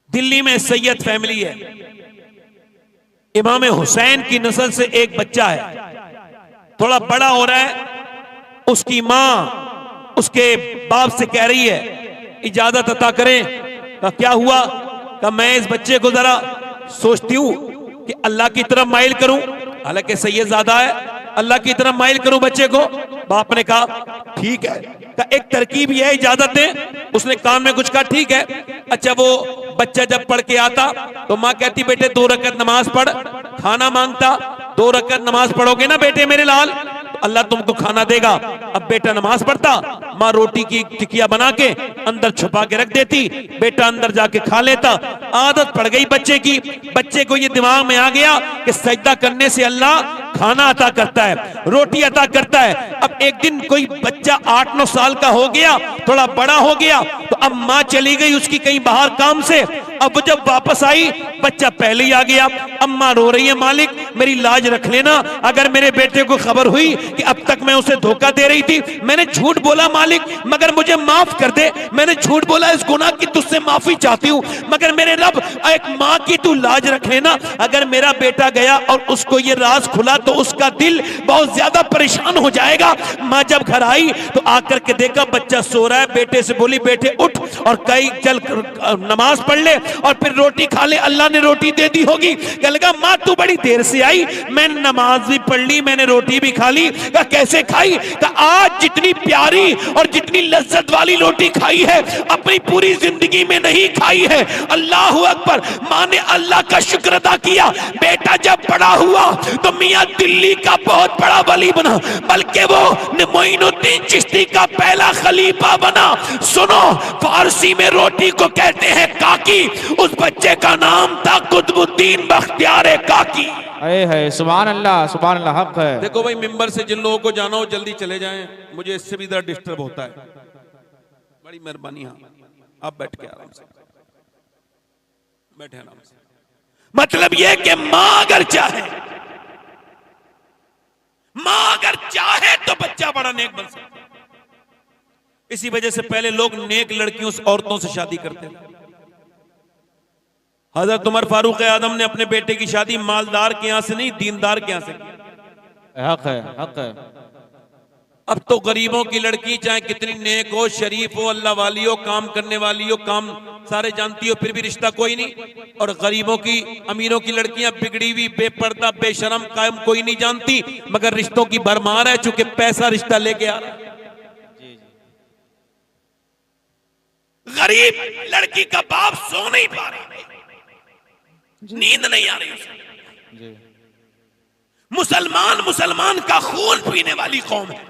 दिल्ली में सैयद फैमिली है, इमाम हुसैन की नस्ल से एक बच्चा है, थोड़ा बड़ा हो रहा है, उसकी मां उसके बाप से कह रही है इजाजत अता करें। का क्या हुआ? का मैं इस बच्चे को जरा सोचती हूं कि अल्लाह की तरफ माइल करूं, हालांकि सैयद ज्यादा है, अल्लाह की तरफ माइल करूं बच्चे को। बाप ने कहा ठीक है, एक तरकीब ये है, इजाजत दें। उसने कान में कुछ कहा, ठीक है। अच्छा, वो बच्चा जब पढ़ के आता तो माँ कहती बेटे 2 रकअत नमाज पढ़। खाना मांगता, 2 रकअत नमाज पढ़ोगे ना बेटे मेरे लाल, अल्लाह तुमको खाना देगा। अब बेटा नमाज पढ़ता, माँ रोटी की टिकिया बना के अंदर छुपा के रख देती, बेटा अंदर जाके खा लेता। आदत पड़ गई बच्चे की, बच्चे को ये दिमाग में आ गया कि सजदा करने से अल्लाह खाना अता करता है, रोटी अता करता है। अब एक दिन कोई बच्चा 8-9 साल का हो गया, थोड़ा बड़ा हो गया, तो अब माँ चली गई उसकी कहीं बाहर काम से। अब वो जब वापस आई, बच्चा पहले ही आ गया। अम्मा रो रही है, मालिक मेरी लाज रख लेना, अगर मेरे बेटे को खबर हुई कि अब तक मैं उसे धोखा दे रही थी, मैंने झूठ बोला मालिक, मगर मुझे माफ कर दे, मैंने झूठ बोला, इस गुनाह की तुझसे माफी चाहती हूँ, मगर मेरे रब एक माँ की तू लाज रख लेना। अगर मेरा बेटा गया और उसको ये राज खुला तो उसका दिल बहुत ज्यादा परेशान हो जाएगा। माँ जब घर आई तो आकर के देखा बच्चा सो रहा है, बेटे से बोली बेटे उठ और कहीं चल नमाज पढ़ ले और फिर रोटी खा ले, अल्लाह ने रोटी दे दी होगी। कह लगा माँ तू बड़ी देर से आई, मैंने नमाज भी पढ़ ली, मैंने रोटी भी खा ली। कहा कैसे खाई? कहा आज जितनी प्यारी और जितनी लज्जत वाली रोटी खाई है अपनी पूरी जिंदगी में नहीं खाई है। अल्लाह अकबर। माँ ने अल्लाह का शुक्र अदा किया। बेटा जब बड़ा हुआ तो मियाँ दिल्ली का बहुत बड़ा वली बना, बल्कि वो मोइनुद्दीन चिश्ती का पहला खलीफा बना। सुनो, फारसी में रोटी को कहते हैं काकी, उस बच्चे का नाम था कुतुबुद्दीन बख्तियार काकी। है सुभान अल्लाह, हक है। देखो भाई, मिंबर से जिन लोगों को जाना हो जल्दी चले जाएं, मुझे इससे भी ज़रा डिस्टर्ब होता है। बड़ी मेहरबानी। हाँ, आप बैठ के आराम से बैठे, आराम से। मतलब यह कि मां अगर चाहे तो बच्चा बड़ा नेक बन सकता है। इसी वजह से पहले लोग नेक लड़कियों से, औरतों से शादी करते थे। हजरत उमर फारूक आदम ने अपने बेटे की शादी मालदार के यहां से नहीं, दीनदार के यहां से की। हक है। अब तो गरीबों की लड़की चाहे कितनी नेक हो, शरीफ हो, अल्लाह वाली हो, काम करने वाली हो, काम सारे जानती हो, फिर भी रिश्ता कोई नहीं। और गरीबों की, अमीरों की लड़कियां बिगड़ी हुई, बेपर्दा, बेशरम, कायम कोई नहीं जानती, मगर रिश्तों की भरमार है, चूंकि पैसा रिश्ता लेके आ रहा है। गरीब लड़की का बाप सो नहीं पा रहा, नींद नहीं आ रही उसे। मुसलमान का खून पीने वाली कौम है।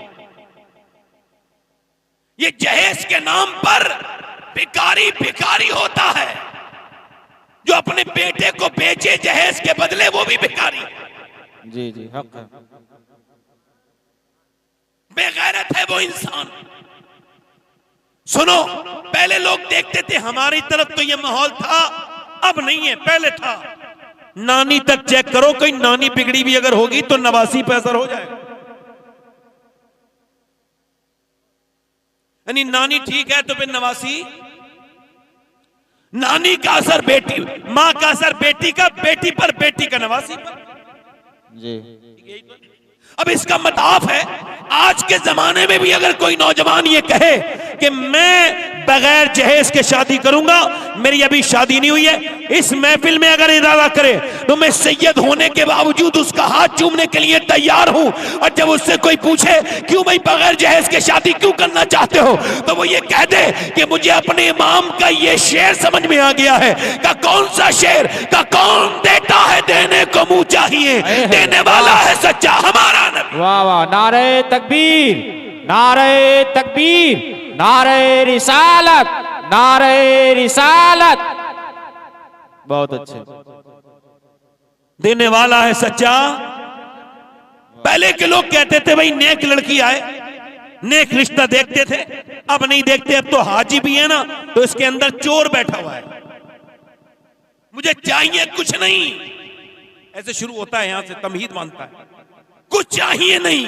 ये जहेज के नाम पर भिखारी होता है, जो अपने बेटे को बेचे जहेज के बदले, वो भी भिखारी है। जी, हक है। बेगैरत है वो इंसान। सुनो, पहले लोग देखते थे, हमारी तरफ तो ये माहौल था, अब नहीं है, पहले था। नानी तक चेक करो, कोई नानी बिगड़ी भी अगर होगी तो नवासी पे असर हो जाएगा। यानी नानी ठीक है तो फिर नवासी। नानी का असर बेटी, मां का असर बेटी का, बेटी पर, बेटी का नवासी पर। जी, अब इसका मतलब है, आज के जमाने में भी अगर कोई नौजवान ये कहे कि मैं बगैर जहेज के शादी करूंगा, मेरी अभी शादी नहीं हुई है, इस महफिल में अगर इरादा करे तो मैं सैयद होने के बावजूद उसका हाथ चूमने के लिए तैयार हूं। और जब उससे कोई पूछे क्यों भाई बगैर जहेज के शादी क्यों करना चाहते हो, तो वो ये कह दे कि मुझे अपने इमाम का ये शेर समझ में आ गया है। का कौन सा शेर? का कौन देता है देने को मुंह चाहिए, देने वाला है सच्चा हमारा नबी। वाह वाह, नारे तकबीर, नारे तकबीर, नारे रिसालत, नारे रिसालत। बहुत अच्छे। देने वाला है सच्चा। पहले के लोग कहते थे भाई नेक लड़की आए, नेक रिश्ता देखते थे, अब नहीं देखते। अब तो हाजी भी है ना, तो इसके अंदर चोर बैठा हुआ है, मुझे चाहिए कुछ नहीं, ऐसे शुरू होता है। यहां से तमहीद मानता है, कुछ चाहिए नहीं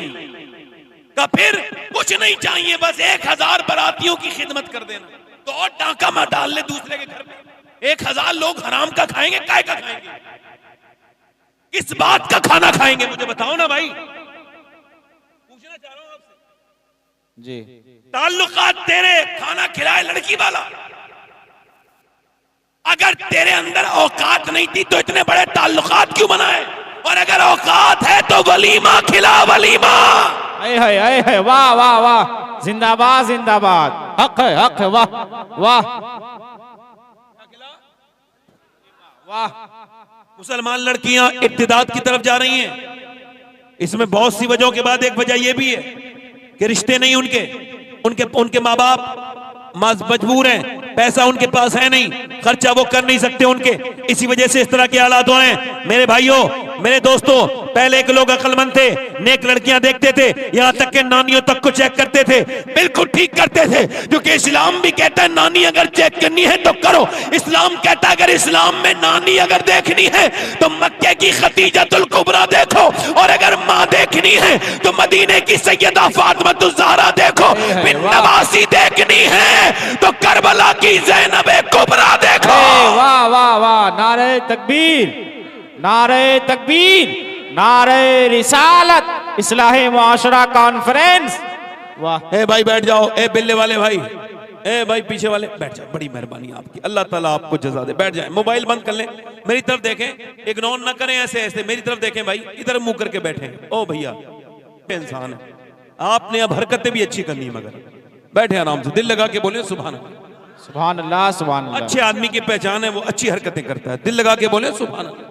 का, फिर कुछ नहीं चाहिए, बस 1000 बरातियों की खिदमत कर देना, तो और डाका मत डाल ले दूसरे के घर में। 1000 लोग हराम का खाएंगे, काय का खाएंगे, किस बात का खाना खाएंगे, मुझे बताओ ना भाई। पूछना चाह रहा हूं आपसे जी। ताल्लुकात तेरे, खाना खिलाए लड़की वाला। अगर तेरे अंदर औकात नहीं थी तो इतने बड़े ताल्लुकात क्यों बनाए? और अगर औकात है तो वलीमा खिला, वलीमा। है, वाह वाह वाह, जिंदाबाद जिंदाबाद, हक है, वाह वाह वाह। मुसलमान लड़कियां इब्तिदात की तरफ जा रही हैं। इसमें बहुत सी वजहों के बाद एक वजह यह भी है कि रिश्ते नहीं उनके माँ बाप मजबूर हैं, पैसा उनके पास है नहीं, खर्चा वो कर नहीं सकते उनके, इसी वजह से इस तरह के हालात हो रहे हैं। मेरे भाइयों, मेरे दोस्तों, पहले के लोग अक्लमंद थे, नेक लड़कियां देखते थे, यहां तक के नानियों तक को चेक करते थे, बिल्कुल ठीक करते थे, क्योंकि इस्लाम भी कहता है नानी अगर चेक करनी है तो करो। इस्लाम कहता है अगर इस्लाम में नानी अगर देखनी है तो मक्के की खदीजतुल कुबरा देखो, और अगर माँ देखनी है तो मदीने की सैयदा फातिमा ज़हरा देखो, बिन नवासी देखनी है तो करबला की ज़ैनब कुबरा देखो। वाह वाह वाह, नारे तकबीर, नारे तकबीर, नारे रिसालत, इस्लाहे मुआशरा कॉन्फ्रेंस। वाह। ए भाई बैठ जाओ, ए बिल्ले वाले भाई, ए भाई पीछे वाले बैठ जाओ, बड़ी मेहरबानी आपकी, अल्लाह ताला आपको जज़ा दे। बैठ जाए, मोबाइल बंद कर लें, मेरी तरफ देखें, इग्नोर ना करें, ऐसे ऐसे मेरी तरफ देखें भाई, इधर मुंह करके बैठे। ओ भैया इंसान है, आपने अब हरकतें भी अच्छी करनी है, मगर बैठे आराम से, दिल लगा के बोले सुभान अल्लाह, सुभान अल्लाह, सुभान अल्लाह। अच्छे आदमी की पहचान है वो अच्छी हरकतें करता है, दिल लगा के बोले सुभान अल्लाह।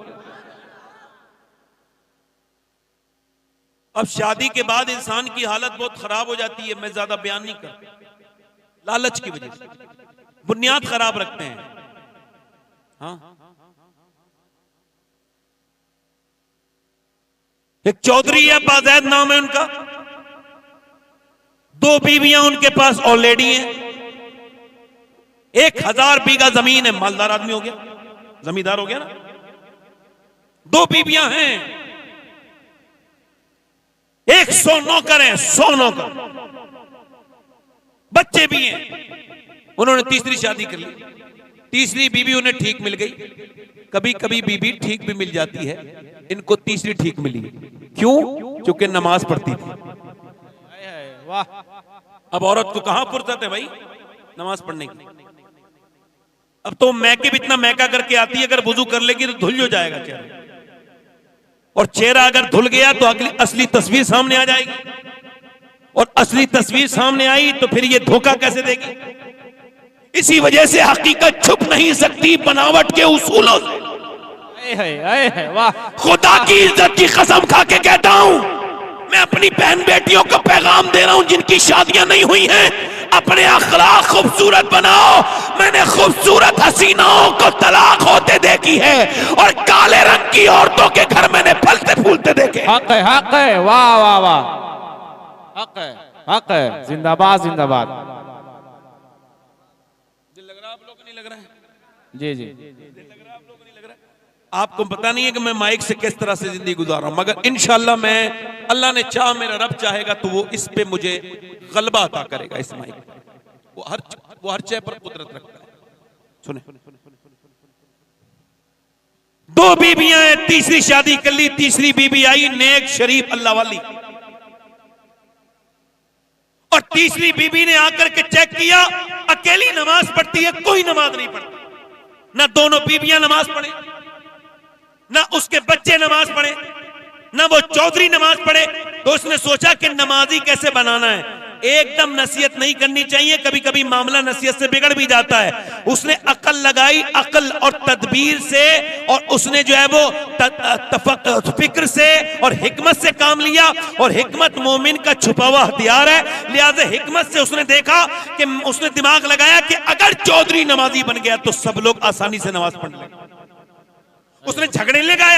अब शादी के बाद इंसान की हालत बहुत खराब हो जाती है, मैं ज्यादा बयान नहीं करता, लालच की वजह से बुनियाद खराब रखते हैं। हाँ, एक चौधरी है, बाज़ैद नाम है उनका, 2 बीवियां उनके पास ऑलरेडी हैं, 1000 बीघा जमीन है, मालदार आदमी हो गया, जमींदार हो गया ना, 2 बीवियां हैं, 100 नौकर हैं, 100 नौकर, बच्चे भी हैं। उन्होंने तीसरी शादी कर ली, तीसरी बीवी उन्हें ठीक मिल गई। कभी कभी बीवी ठीक भी मिल जाती है, इनको तीसरी ठीक मिली, क्यों? क्योंकि नमाज पढ़ती थी। वाह। अब औरत को कहां फुर्सत है भाई नमाज पढ़ने की? अब तो मैके भी इतना मैका करके आती है, अगर वुजू कर लेगी तो धुल हो जाएगा चेहरा, और चेहरा अगर धुल गया तो अगली असली तस्वीर सामने आ जाएगी, और असली तस्वीर सामने आई तो फिर ये धोखा कैसे देगी? इसी वजह से हकीकत छुप नहीं सकती बनावट के उसूलों से। वाह। खुदा की इज्जत की कसम खा के कहता हूं, मैं अपनी बहन बेटियों को पैगाम दे रहा हूं जिनकी शादियां नहीं हुई हैं, अपने अखलाक खूबसूरत बनाओ। मैंने खूबसूरत हसीनाओं को तलाक होते देखी है, और काले रंग की औरतों के घर मैंने फलते फूलते देखे। हक है, हक है, वाह वाह वाह, हक है, हक है, जिंदाबाद जिंदाबाद। दिल लग रहा है, आप लोग को नहीं लग रहा है? जी जी, दिल लग रहा है, आप लोग को नहीं लग रहा है? आपको पता नहीं है कि मैं माइक से किस तरह से जिंदगी गुजार रहा हूं, मगर इंशाल्लाह मैं, अल्लाह ने चाह, मेरा रब चाहेगा तो वो इस पे मुझे गलबा अता करेगा। इस माइक वो हर चीज पर कुदरत रखता है। सुने, 2 बीबियां हैं, तीसरी शादी कर ली, तीसरी बीबी आई नेक शरीफ अल्लाह वाली, और तीसरी बीबी ने आकर के चेक किया, अकेली नमाज पढ़ती है, कोई नमाज नहीं पढ़ती, ना दोनों बीबियां नमाज पढ़े, ना उसके बच्चे नमाज पढ़े, ना वो चौधरी नमाज पढ़े। तो उसने सोचा कि नमाजी कैसे बनाना है। एकदम नसीहत नहीं करनी चाहिए, कभी कभी मामला नसीहत से बिगड़ भी जाता है। उसने अकल लगाई, अकल और तदबीर से, और उसने जो है वो फिक्र से और हिकमत से काम लिया, और हिकमत मोमिन का छुपा हुआ हथियार है। लिहाजा हिकमत से उसने देखा कि उसने दिमाग लगाया कि अगर चौधरी नमाजी बन गया तो सब लोग आसानी से नमाज पढ़ लेंगे। उसने झगड़े लगाए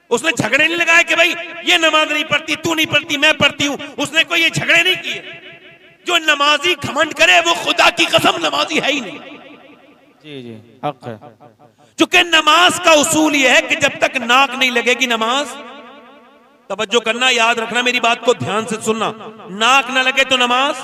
उसने झगड़े नहीं लगाए कि भाई ये नमाज नहीं पढ़ती, तू नहीं पढ़ती, मैं पढ़ती हूं। उसने कोई ये झगड़े नहीं किए। जो नमाजी घमंड करे वो खुदा की कसम नमाजी है ही नहीं। जी जी, हक है। चूंकि नमाज का उसूल ये है कि जब तक नाक नहीं लगेगी नमाज, तवज्जो करना, याद रखना, मेरी बात को ध्यान से सुनना, नाक ना लगे तो नमाज।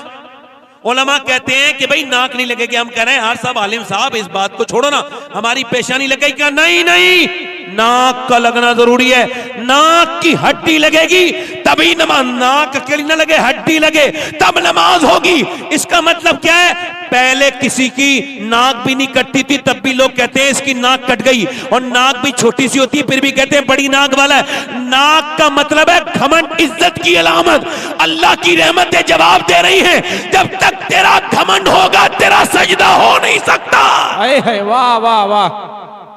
उलमा कहते हैं कि भाई नाक नहीं लगेगी, हम कह रहे हैं यार साहब, आलिम साहब, इस बात को छोड़ो ना, हमारी पेशानी लगेगी क्या? नहीं नहीं, नाक का लगना जरूरी है। नाक की हड्डी लगेगी तभी नमाज, नाक अकेली ना लगे, हड्डी लगे तब नमाज होगी। इसका मतलब क्या है? पहले किसी की नाक भी नहीं कटती थी तब भी लोग कहते हैं इसकी नाक कट गई, और नाक भी छोटी सी होती है फिर भी कहते हैं बड़ी नाक वाला है। नाक का मतलब है घमंड, इज्जत की अलामत। अल्लाह की रहमतें जवाब दे रही हैं, जब तक तेरा घमंड होगा तेरा सजदा हो नहीं सकता। अरे वाह वाह वाह,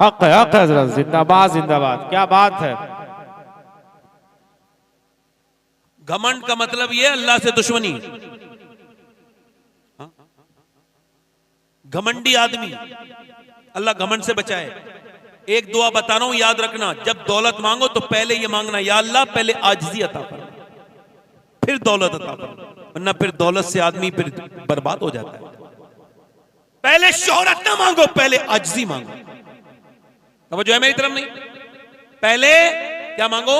हक है हजरत, जिंदाबाद जिंदाबाद, क्या बात है। घमंड का मतलब यह अल्लाह से दुश्मनी। घमंडी आदमी, अल्लाह घमंड से बचाए। एक दुआ बता रहा हूं, याद रखना, जब दौलत मांगो तो पहले ये मांगना, या अल्लाह पहले आजिज़ी अता कर, फिर दौलत अता कर, वरना फिर दौलत से आदमी फिर बर्बाद हो जाता है। पहले शोहरत ना मांगो, पहले आजिज़ी मांगो। अब जो है मेरी तरफ नहीं, पहले क्या मांगो?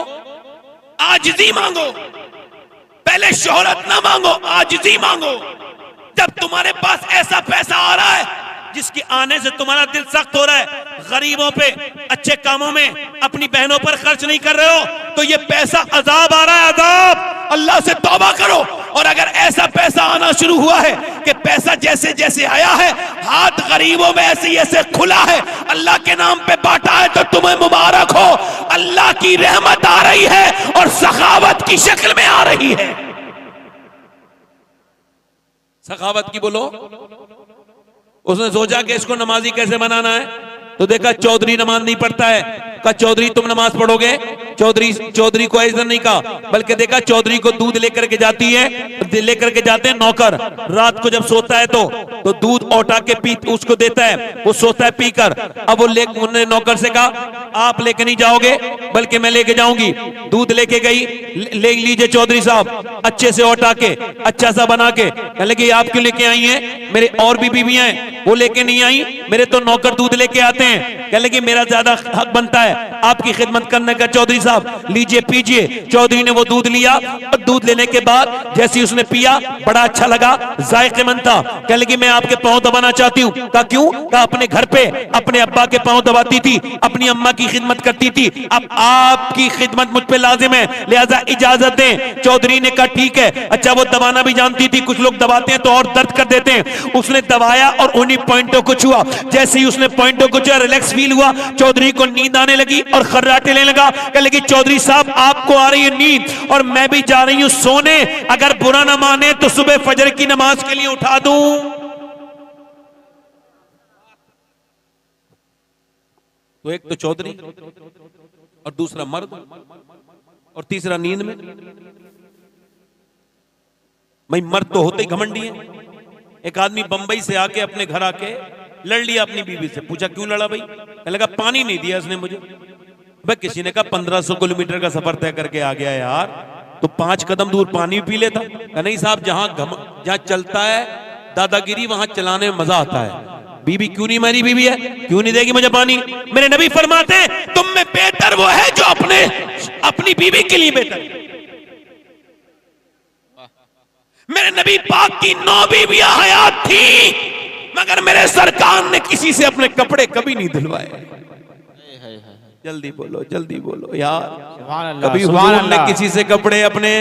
आजिज़ी मांगो। पहले शोहरत ना मांगो, आजिज़ी मांगो। जब तुम्हारे पास ऐसा पैसा आ रहा है जिसके आने से तुम्हारा दिल सख्त हो रहा है, गरीबों पे, अच्छे कामों में, अपनी बहनों पर खर्च नहीं कर रहे हो, तो ये पैसा अजाब आ रहा है, अजाब। अल्लाह से तौबा करो। और अगर ऐसा पैसा आना शुरू हुआ है कि पैसा जैसे जैसे आया है, हाथ गरीबों में ऐसे ऐसे खुला है, अल्लाह के नाम पे बांटा है, तो तुम्हें मुबारक हो। अल्लाह की रहमत आ रही है और सखावत की शक्ल में आ रही है। सखावत की बोलो। उसने सोचा कि इसको नमाजी कैसे बनाना है, तो देखा चौधरी नमाज नहीं पढ़ता है, कहा चौधरी तुम नमाज पढ़ोगे? चौधरी को ऐसा नहीं कहा, बल्कि देखा चौधरी को दूध लेकर के जाती है, लेकर के जाते हैं नौकर। रात को जब सोता है तो दूध औटा के पी उसको देता है, वो सोता है पीकर। अब वो उन्होंने नौकर से कहा आप लेके नहीं जाओगे बल्कि मैं लेके जाऊंगी। दूध लेके गई, ले लीजिए चौधरी साहब, अच्छे से औटा के, अच्छा सा बना के। कहने लगी आप क्यों लेके आई हैं? मेरे और भी बीवियां हैं, वो लेके नहीं आई, मेरे तो नौकर दूध लेके आते हैं। कहने लगी मेरा ज्यादा हक बनता है आपकी खिदमत करने का चौधरी साहब, लीजिए पीजिए। चौधरी ने वो दूध लिया, और दूध लेने के बाद जैसे उसने पिया बड़ा अच्छा लगा, जायकेमंद था। कहने लगी मैं आपके पांव दबाना चाहती हूँ। कहा क्यों? कहा अपने घर पे अपने अब्बा के पांव दबाती थी, अपनी अम्मा की खिदमत करती थी, अब आपकी खिदमत मुझ पे लाजिम है, लिहाजा इजाजत दें। चौधरी ने कहा ठीक है। अच्छा वो दबाना भी जानती थी, कुछ लोग दबाते हैं तो और दर्द कर देते हैं। उसने दबाया और उन्हीं पॉइंटों को छुआ। जैसे ही उसने पॉइंटों को छुआ, रिलैक्स फील हुआ, चौधरी को नींद आने लगी और खर्राटे लेने लगा। कहने लगी चौधरी साहब आपको आ रही है नींद और मैं भी जा रही हूं सोने, अगर बुरा ना माने तो सुबह फजर की नमाज के लिए उठा दूं। तो एक तो चौधरी और दूसरा मर्द और तीसरा नींद में। भाई मर्द तो होते ही घमंडी है। एक आदमी बंबई से आके अपने घर आके लड़ लिया अपनी बीवी से। पूछा क्यों लड़ा भाई? कहने लगा पानी नहीं दिया उसने मुझे। भाई किसी ने कहा 1500 किलोमीटर का सफर तय करके आ गया यार, तो 5 कदम दूर पानी पी लेता। कहा नहीं साहब, जहां चलता है दादागिरी वहां चलाने में मजा आता है। बीबी क्यों नहीं, मेरी बीबी है, क्यों नहीं देगी मुझे पानी? मेरे नबी फरमाते हैं तुम में बेहतर वो है जो अपनी बीबी के लिए बेहतर है। मेरे नबी पाक की 9 बीवियां हयात थी, मगर मेरे सरकार ने किसी से अपने कपड़े कभी नहीं धुलवाए। जल्दी बोलो यार। कभी हुजूर ने किसी से कपड़े अपने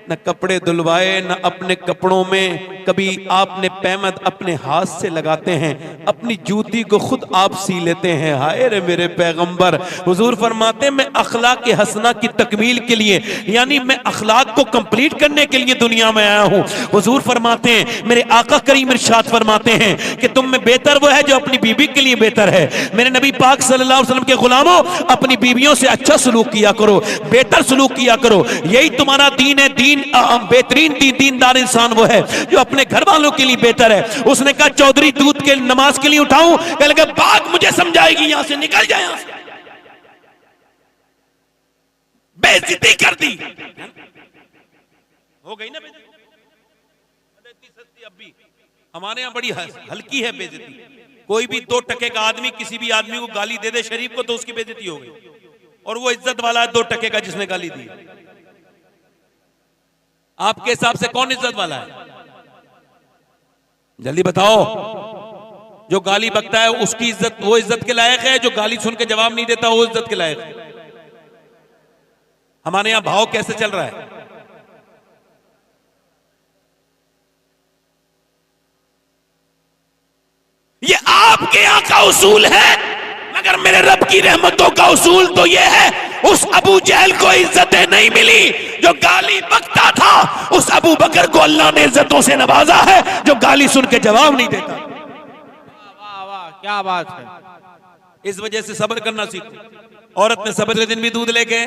न कपड़े धुलवाए, न अपने कपड़ों में कभी आपने पैमद अपने हाथ से लगाते हैं, अपनी जूती को खुद आप सी लेते हैं। हाय रे मेरे पैगंबर। हुजूर फरमाते हैं मैं अखलाक हसना की तकमील के लिए, यानी मैं अखलाक को कंप्लीट करने के लिए दुनिया में आया हूँ। हुजूर फरमाते हैं, मेरे आका करीम इरशाद फरमाते हैं कि तुम में बेहतर वो है जो अपनी बीबी के लिए बेहतर है। मेरे नबी पाक सल्लल्लाहु अलैहि वसल्लम के गुलामों, अपनी बीवियों से अच्छा सलूक किया करो, बेहतर सलूक किया करो, यही तुम्हारा दीन है। बेहतरीन दीनदार इंसान वो है जो अपने घर वालों के लिए बेहतर है। उसने कहा चौधरी दूध के नमाज के लिए उठाऊं? कहने लगा बात मुझे समझाएगी, यहां से निकल जाए, यहां से। बेइज्जती कर दी, हो गई ना बेइज्जती। अब भी हमारे यहां बड़ी हल्की है बेइज्जती। कोई भी 2 टके का आदमी किसी भी आदमी को गाली दे दे शरीफ को तो उसकी बेइज्जती हो गई, और वो इज्जत वाला है 2 टके का जिसने गाली दी। आपके हिसाब से कौन इज्जत वाला है? जल्दी बताओ। जो गाली बकता है उसकी इज्जत, वो इज्जत के लायक है, जो गाली सुन के जवाब नहीं देता वो इज्जत के लायक है। हमारे यहां भाव कैसे चल रहा है? ये आपके यहां का उसूल है, मगर मेरे रब की रहमतों का उसूल तो ये है, उस अबू जहल को इज्जतें नहीं मिली जो गाली बकता था, उस अबू बकर को अल्लाह ने इज्जतों से नवाजा है जो गाली सुन के जवाब नहीं देता। वाह वाह, क्या बात है। इस वजह से सब्र करना सीखो। औरत ने सब्र के दिन भी दूध लेके,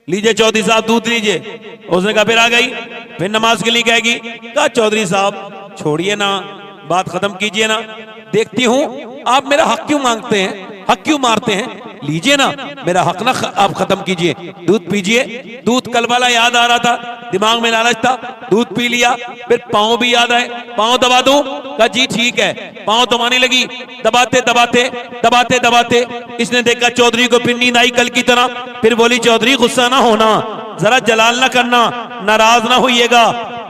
लीजिए चौधरी साहब दूध लीजिए, उसने कहा फिर आ गई, फिर नमाज के लिए कहेगी, कहा चौधरी साहब छोड़िए ना, बात खत्म कीजिए ना, देखती हूं आप मेरा हक क्यों मांगते हैं, हक क्यों मारते हैं, लीजिए ना मेरा हक ना आप खत्म कीजिए, दूध पीजिए। दूध कल वाला याद आ रहा था, दिमाग में लालच था, दूध पी लिया, फिर पांव भी याद आए, पांव दबा दूं, कहा जी ठीक है, पांव दबाने लगी, दबाते दबाते दबाते दबाते इसने देखा चौधरी को फिर नींद आई कल की तरह, फिर बोली चौधरी गुस्सा ना होना, जरा जलाल ना करना, नाराज ना होइएगा,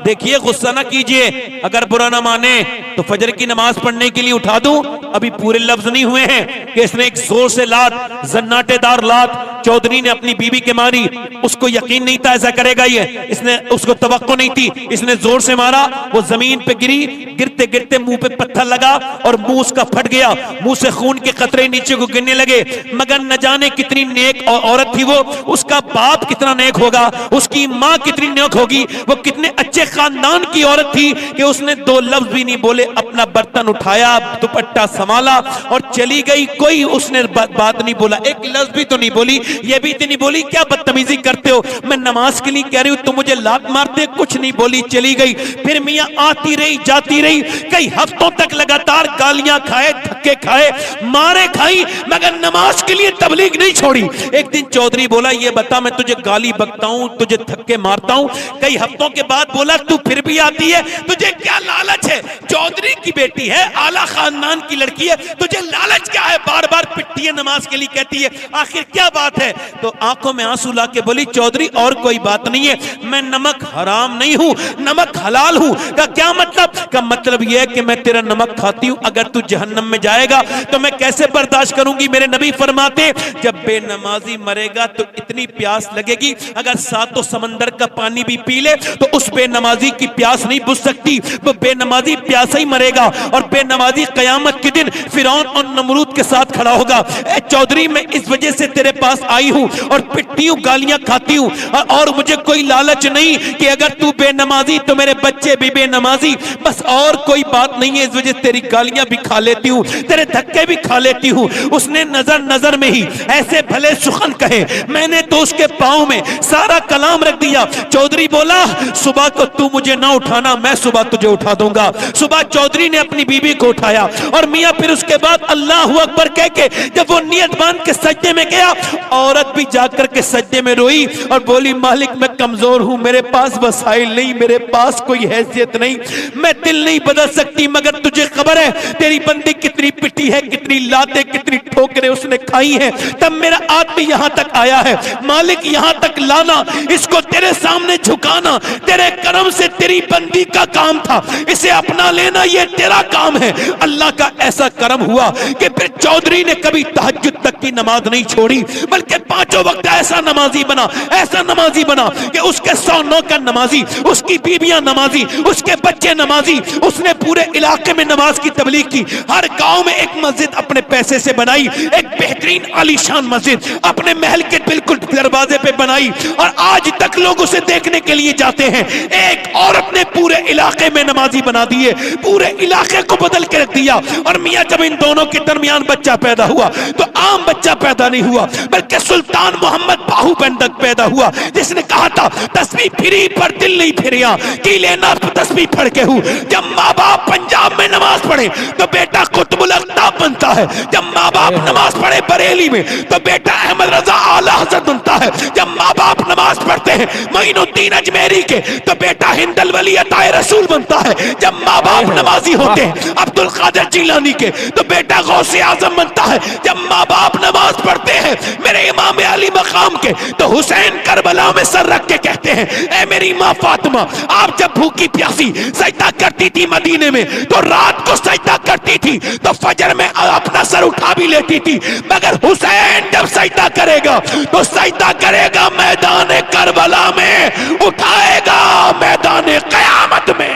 देखिए गुस्सा ना कीजिए, अगर बुरा ना माने तो फजर की नमाज पढ़ने के लिए उठा दूं। अभी पूरे लफ्ज नहीं हुए हैं कि इसने एक जोर से लात, जन्नाटेदार लात चौधरी ने अपनी बीवी के मारी, उसको यकीन नहीं था ऐसा करेगा ये, इसने उसको तवक्को नहीं थी, इसने जोर से मारा, वो जमीन पे गिरी, गिरते गिरते मुंह पे पत्थर लगा और मुंह उसका फट गया, मुंह से खून के कतरे नीचे को गिरने लगे। मगर न जाने कितनी नेक औरत थी वो, उसका बाप कितना नेक होगा, उसकी माँ कितनी नेक होगी, वो कितने अच्छे खानदान की औरत थी कि उसने दो लफ्ज भी नहीं बोले, अपना बर्तन उठाया, दुपट्टा संभाला और चली गई। कोई उसने बात नहीं बोला, एक लफ्ज भी तो नहीं बोली, ये भी तो नहीं बोली क्या बदतमीजी करते हो, मैं नमाज के लिए कह रही हूं तुम मुझे लात मारते, कुछ नहीं बोली, चली गई। फिर मियां आती रही जाती रही, कई हफ्तों तक लगातार गालियां खाए, धक्के खाए, मारे खाई, मगर नमाज के लिए तबलीग नहीं छोड़ी। एक दिन चौधरी बोला ये बता मैं तुझे गाली बकता हूं, तुझे धक्के मारता हूं, कई हफ्तों के बाद बोला तू फिर भी आती है, तुझे क्या लालच है, चौधरी की बेटी है, आला खानदान की लड़की है, तुझे लालच क्या है, बार बार पिटती है, नमाज के लिए कहती है, आखिर क्या बात है? तो आंखों में आंसू लाके बोली चौधरी और कोई बात नहीं है, मैं नमक हराम नहीं हूं, नमक हलाल हूं। का क्या मतलब? का मतलब यह है कि मैं तेरा नमक खाती हूं, अगर तू जहन्नम में जाएगा तो मैं कैसे बर्दाश्त करूंगी। मेरे नबी फरमाते जब बेनमाजी मरेगा तो इतनी प्यास लगेगी, अगर सातों समंदर का पानी भी पी ले तो उस बेनमाजी की प्यास नहीं बुझ सकती, वो बेनमाजी प्यासा ही मरेगा। और बेनमाजी कयामत के दिन फिरौन और नमरूद के साथ खड़ा होगा। ए चौधरी मैं इस वजह से तेरे पास आई हूं और पिटती हूं, गालियां खाती हूं, और मुझे कोई लालच नहीं कि अगर तू बेनमाजी तो मेरे बच्चे भी बेनमाजी, बस और कोई बात नहीं है, इस वजह से तेरी गालियां भी खा लेती हूं, तेरे धक्के भी खा लेती हूं। उसने नजर नजर में ही ऐसे भले सुखन कहे, मैंने तो उसके पांव में सारा कलाम रख दिया। चौधरी बोला सुबह को तू मुझे ना उठाना, मैं सुबह तुझे उठा दूंगा। सुबह चौधरी ने अपनी बीवी को उठाया और मियां फिर उसके बाद अल्लाह अकबर कह के जब वो नियत बांध के सजदे में गया, औरत भी जाकर के सजदे में रोई और बोली मालिक मैं कमजोर हूं, मेरे पास वसाइल नहीं, मेरे पास कोई हैसियत नहीं, मैं दिल नहीं बदल सकती, मगर तुझे खबर है तेरी बंदी कितनी पिटी है, कितनी लाते, कितनी ठोकरें उसने खाई हैं, तब मेरा आदमी यहां तक आया है। मालिक यहां तक लाना, इसको तेरे सामने झुकाना तेरे करम से तेरी बंदी का काम था, इसे अपना लेना ये तेरा काम है। अल्लाह का ऐसा करम हुआ कि फिर चौधरी ने कभी तहज्जुद तक की नमाज नहीं छोड़ी, बल्कि पांचों वक्त ऐसा नमाजी बना, ऐसा नमाजी बना कि उसके 100 नौकर नमाजी, उसकी बीबियां नमाजी, उसके बच्चे नमाजी, उसने पूरे इलाके में नमाज की तबलीग की। हर गांव में एक मस्जिद अपने पैसे से बनाई, एक बेहतरीन आलीशान मस्जिद अपने महल के बिल्कुल दरवाजे पे बनाई, और आज तक लोग उसे देखने के लिए जाते हैं। एक औरत ने पूरे इलाके में नमाजी बना दिए, पूरे इलाके को बदल के रख दिया। और मियां जब इन दोनों के दरमियान बच्चा पैदा हुआ तो आम बच्चा पैदा नहीं हुआ, बल्कि सुल्तान मोहम्मद बाहू बंदक पैदा हुआ, जिसने कहा था तस्बीह फिरी पर दिल नहीं फिरिया कि लेना तस्बीह पढ़ के हूं। जब माँ बाप पंजाब में नमाज पढ़े तो बेटा कुतुबुल अख्ताब बनता है, जब माँ बाप नमाज पढ़े बरेली में तो बेटा अहमद रजा आला हज़रत बनता है, जब माँ बाप नमाज पढ़ते हैं मोइनुद्दीन अजमेरी के तो बेटा हिंदल वली अताए रसूल बनता है, जब माँ बाप नमाजी होते हैं अब्दुल कादिर जिलानी के तो बेटा गौसे आजम बनता है, जब माँ बाप नमाज पढ़ते हैं मेरे इमाम अली मकाम के तो हुसैन करबला में सर रख के कहते हैं ऐ मेरी माँ फातिमा, आप जब भूखी प्यासी सजदा करती थी मदीने में तो रात को सजदा करती थी थी तो फजर में अपना सर उठा भी लेती थी, मगर हुसैन जब सजदा करेगा तो सजदा करेगा मैदान करबला में, उठाएगा मैदान कयामत में।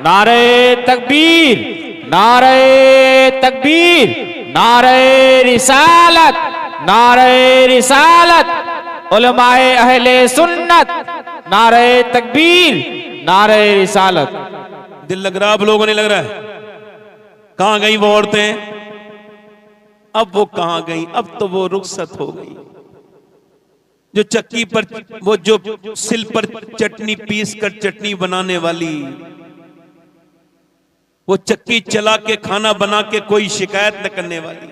नारे तकबीर, नारे तकबीर, नारे रिसालत, नारे रिसालत, उलमाए अहले सुन्नत, नारे तकबीर, नारे रिसालत। दिल लग रहा, आप लोगों ने लग रहा है? कहां गई वो औरतें? अब वो कहां गई? अब तो वो रुखसत हो गई। जो चक्की पर, वो जो सिल पर चटनी पीस कर चटनी बनाने वाली, वो चक्की चला के खाना बना के कोई शिकायत न करने वाली।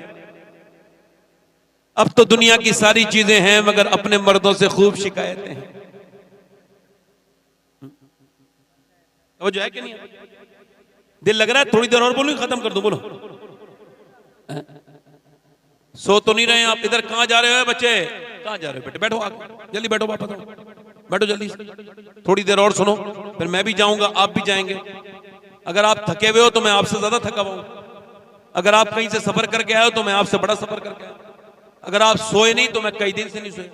अब तो दुनिया की सारी चीजें हैं मगर अपने मर्दों से खूब शिकायतें हैं। वो जो है कि नहीं? दिल लग रहा है? थोड़ी देर और बोलूं, खत्म कर दूं? बोलो। सो तो नहीं रहे आप? इधर कहां जा रहे हो बच्चे? कहां जा रहे हो बेटे? बैठो, आगे जल्दी बैठो, वापस आओ, बैठो जल्दी। थोड़ी देर और सुनो, फिर मैं भी जाऊंगा, आप भी जाएंगे। अगर आप थके हुए हो तो मैं आपसे ज्यादा थका हुआ हूं। अगर आप कहीं से सफर करके आए हो तो मैं आपसे बड़ा सफर करके आया। अगर आप सोए नहीं तो मैं कई दिन से नहीं सोए।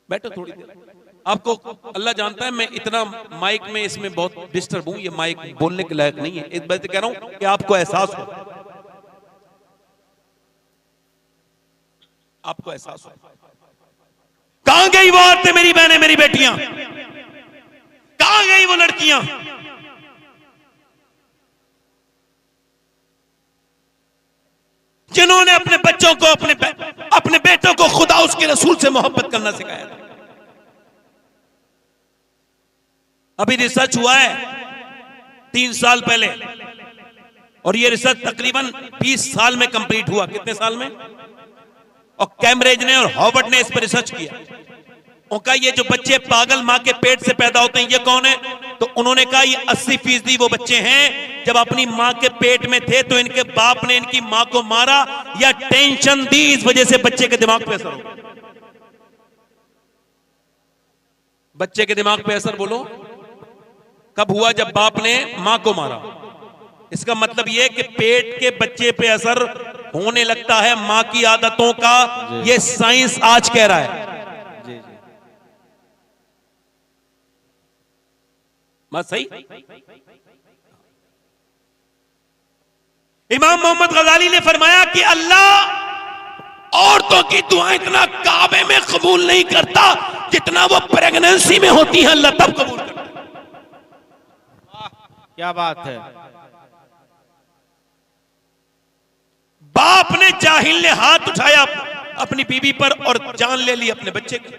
बैठो थोड़ी देर। आपको अल्लाह जानता है मैं इतना माइक में इसमें बहुत डिस्टर्ब हूं। ये माइक बोलने के लायक नहीं है। इस बात कह रहा हूं कि आपको एहसास हो, आपको एहसास हो। कहां गई वो औरतें, मेरी बहनें, मेरी बेटियां? कहां गई वो लड़कियां? जिन्होंने अपने बच्चों को, अपने बेटों को खुदा उसके रसूल से मोहब्बत करना सिखाया था। अभी रिसर्च हुआ है 3 साल पहले, और ये रिसर्च तकरीबन 20 साल में कंप्लीट हुआ। कितने साल में? और कैम्ब्रिज ने और हार्वर्ड ने इस पर रिसर्च किया। उनका ये जो बच्चे पागल मां के पेट से पैदा होते हैं, ये कौन है? तो उन्होंने कहा ये 80% वो बच्चे हैं जब अपनी मां के पेट में थे तो इनके बाप ने इनकी मां को मारा या टेंशन दी, इस वजह से बच्चे के दिमाग पे असर हो। बच्चे के दिमाग पे असर बोलो कब हुआ? जब बाप ने मां को मारा। इसका मतलब यह कि पेट के बच्चे पे असर होने लगता है मां की आदतों का। यह साइंस आज कह रहा है। बात सही? इमाम मोहम्मद गजाली ने फरमाया कि अल्लाह औरतों की दुआ इतना काबे में कबूल नहीं करता जितना वो प्रेगनेंसी में होती है, अल्लाह तब कबूल करता है। क्या बात है। बाप ने, जाहिल ने हाथ उठाया अपनी बीवी पर और जान ले ली अपने बच्चे की।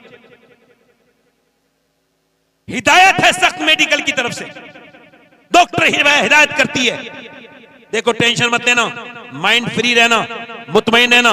हिदायत है सख्त मेडिकल की तरफ से, डॉक्टर हिदायत करती है। देखो टेंशन मत लेना, माइंड फ्री रहना, मुतमईन रहना।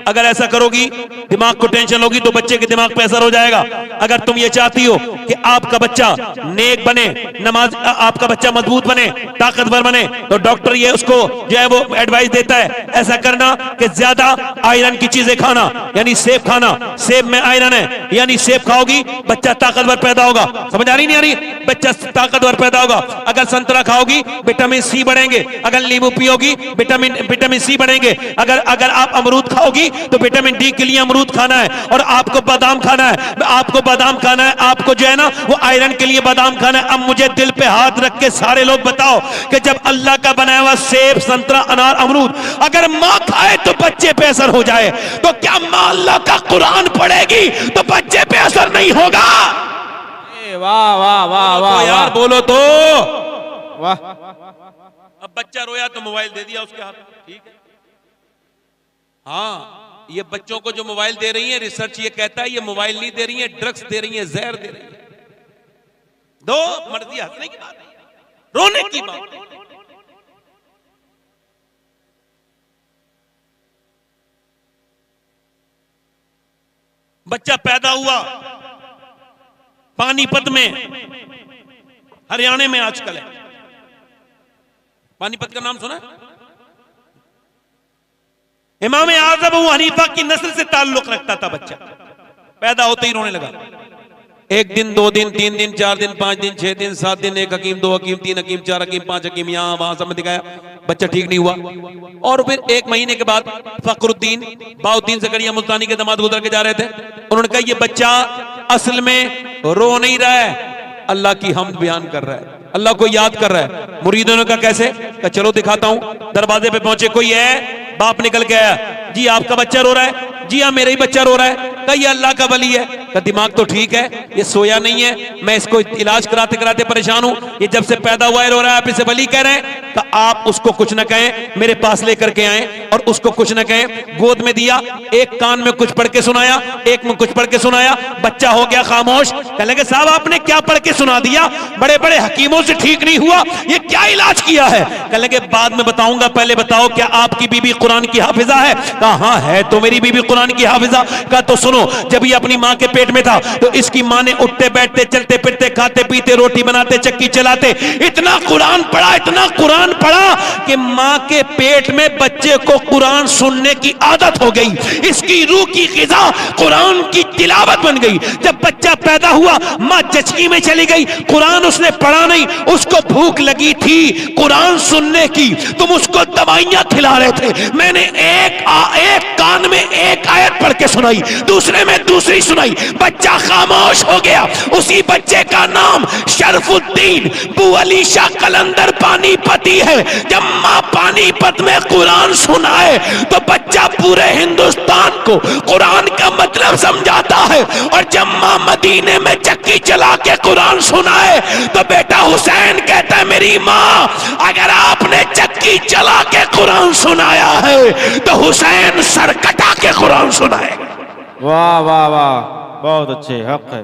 अगर ऐसा करोगी, दिमाग को टेंशन होगी तो बच्चे के दिमाग पे असर हो जाएगा। अगर तुम ये चाहती हो कि आपका बच्चा नेक बने, नमाज, आपका बच्चा मजबूत बने, ताकतवर बने, तो डॉक्टर ये उसको जो है वो एडवाइस देता है ऐसा करना कि ज्यादा आयरन की चीजें खाना, यानी सेब खाना। सेब में आयरन है, यानी सेब खाओगी बच्चा ताकतवर पैदा होगा। समझ आ रही नहीं आ रही? बच्चा ताकतवर पैदा होगा। अगर संतरा खाओगी विटामिन सी बढ़ेंगे, अगर नींबू पियोगी विटामिन सी बढ़ेंगे, अगर आप अमरूद खाओगी तो विटामिन डी के लिए अमरूद खाना है, और आपको बादाम खाना है, आपको बादाम खाना है, आपको जो है ना वो आयरन के लिए बादाम खाना है। अब मुझे दिल पे हाथ रख के सारे लोग बताओ कि जब अल्लाह का बनाया हुआ सेब, संतरा, अनार, अमरूद अगर मां खाए तो बच्चे पे असर हो जाए, तो क्या मां अल्लाह का कुरान पढ़ेगी तो बच्चे पे असर नहीं होगा? वाह वाह वाह वाह यार बोलो तो। वाह। अब बच्चा रोया तो मोबाइल दे दिया उसके हाथ में, ठीक है। हाँ, ये बच्चों को जो मोबाइल दे रही है, रिसर्च ये कहता है ये मोबाइल नहीं दे रही है, ड्रग्स दे रही है, जहर दे रही है। दो, मर्जी हंसने की बात है, रोने की बात है। बच्चा पैदा हुआ पानीपत में, हरियाणा में आजकल है। पानीपत का नाम सुना? इमाम आज़म अबू हनीफा की नस्ल से ताल्लुक रखता था बच्चा, पैदा होते ही रोने लगा। 1 दिन, 2 दिन, 3 दिन, 4 दिन, 5 दिन, 6 दिन, 7 दिन, 1 हकीम, 2 हकीम, 3 हकीम, 4 हकीम, 5 हकीम, यहां वहां सब में दिखाया, बच्चा ठीक नहीं हुआ। और फिर 1 महीने के बाद फखरुद्दीन बाउद्दीन ज़करिया मुल्तानी के दामाद गुजर के जा रहे थे, उन्होंने कहा ये बच्चा असल में रो नहीं रहा है, अल्लाह की हमद बयान कर रहा है, अल्लाह को याद कर रहा है। मुरीदों ने कहा कैसे? कहा चलो दिखाता हूं। दरवाजे पे पहुंचे, कोई है? बाप निकल के आया, जी आपका बच्चा रो रहा है? जी हाँ मेरा ही बच्चा रो रहा है। कहा ये अल्लाह का वली है। कहा दिमाग तो ठीक है, ये सोया नहीं है, मैं इसको इलाज कराते कराते परेशान हूं, ये जब से पैदा हुआ है रो रहा है, आप इसे वली कह रहे हैं? कहा आप उसको कुछ न कहें, मेरे पास लेकर के आए और उसको कुछ न कहें। गोद में दिया, एक कान में कुछ पढ़ के सुनाया, एक में कुछ पढ़ के सुनाया, बच्चा हो गया खामोश। कहने लगे साहब आपने क्या पढ़ के सुना दिया, बड़े बड़े हकीमों से ठीक नहीं हुआ, ये क्या इलाज किया है? कहने लगे बाद में बताऊंगा, पहले बताओ क्या आपकी बीबी कुरान की हाफिजा है? कहा हाँ है तो मेरी बीबी कुरान की हाफिजा। कहा तो सुनो, जब ये अपनी माँ के पेट में था तो इसकी माँ ने उठते बैठते चलते फिरते खाते पीते रोटी बनाते चक्की चलाते इतना कुरान पढ़ा, इतना कुरान पढ़ा कि माँ के पेट में बच्चे को कुरान सुनने की आदत हो गई, इसकी रूह की ग़िज़ा कुरान की तिलावत बन गई। जब बच्चा पैदा हुआ माँ जचकी में चली गई, कुरान उसने पढ़ा नहीं, उसको भूख लगी थी कुरान सुनने की, तुम उसको दवाइयां खिला रहे थे, मैंने एक कान में एक आयत पढ़ के सुनाई, दूसरे में दूसरी सुनाई, बच्चा खामोश हो गया। उसी बच्चे का नाम शरफुद्दीन बू अली शाह कलंदर पानीपती है। जब माँ पानीपत में कुरान सुनाए तो बच्चा पूरे हिंदुस्तान को कुरान का मतलब समझाता है, और जब माँ मदीने में चक्की चला के कुरान सुनाए तो बेटा हुसैन कहता है मेरी माँ अगर आपने चक्की चला के कुरान सुनाया है तो हुसैन सर कटा के कुरान सुनाए। वाह वाह वाह, बहुत अच्छे, हक है।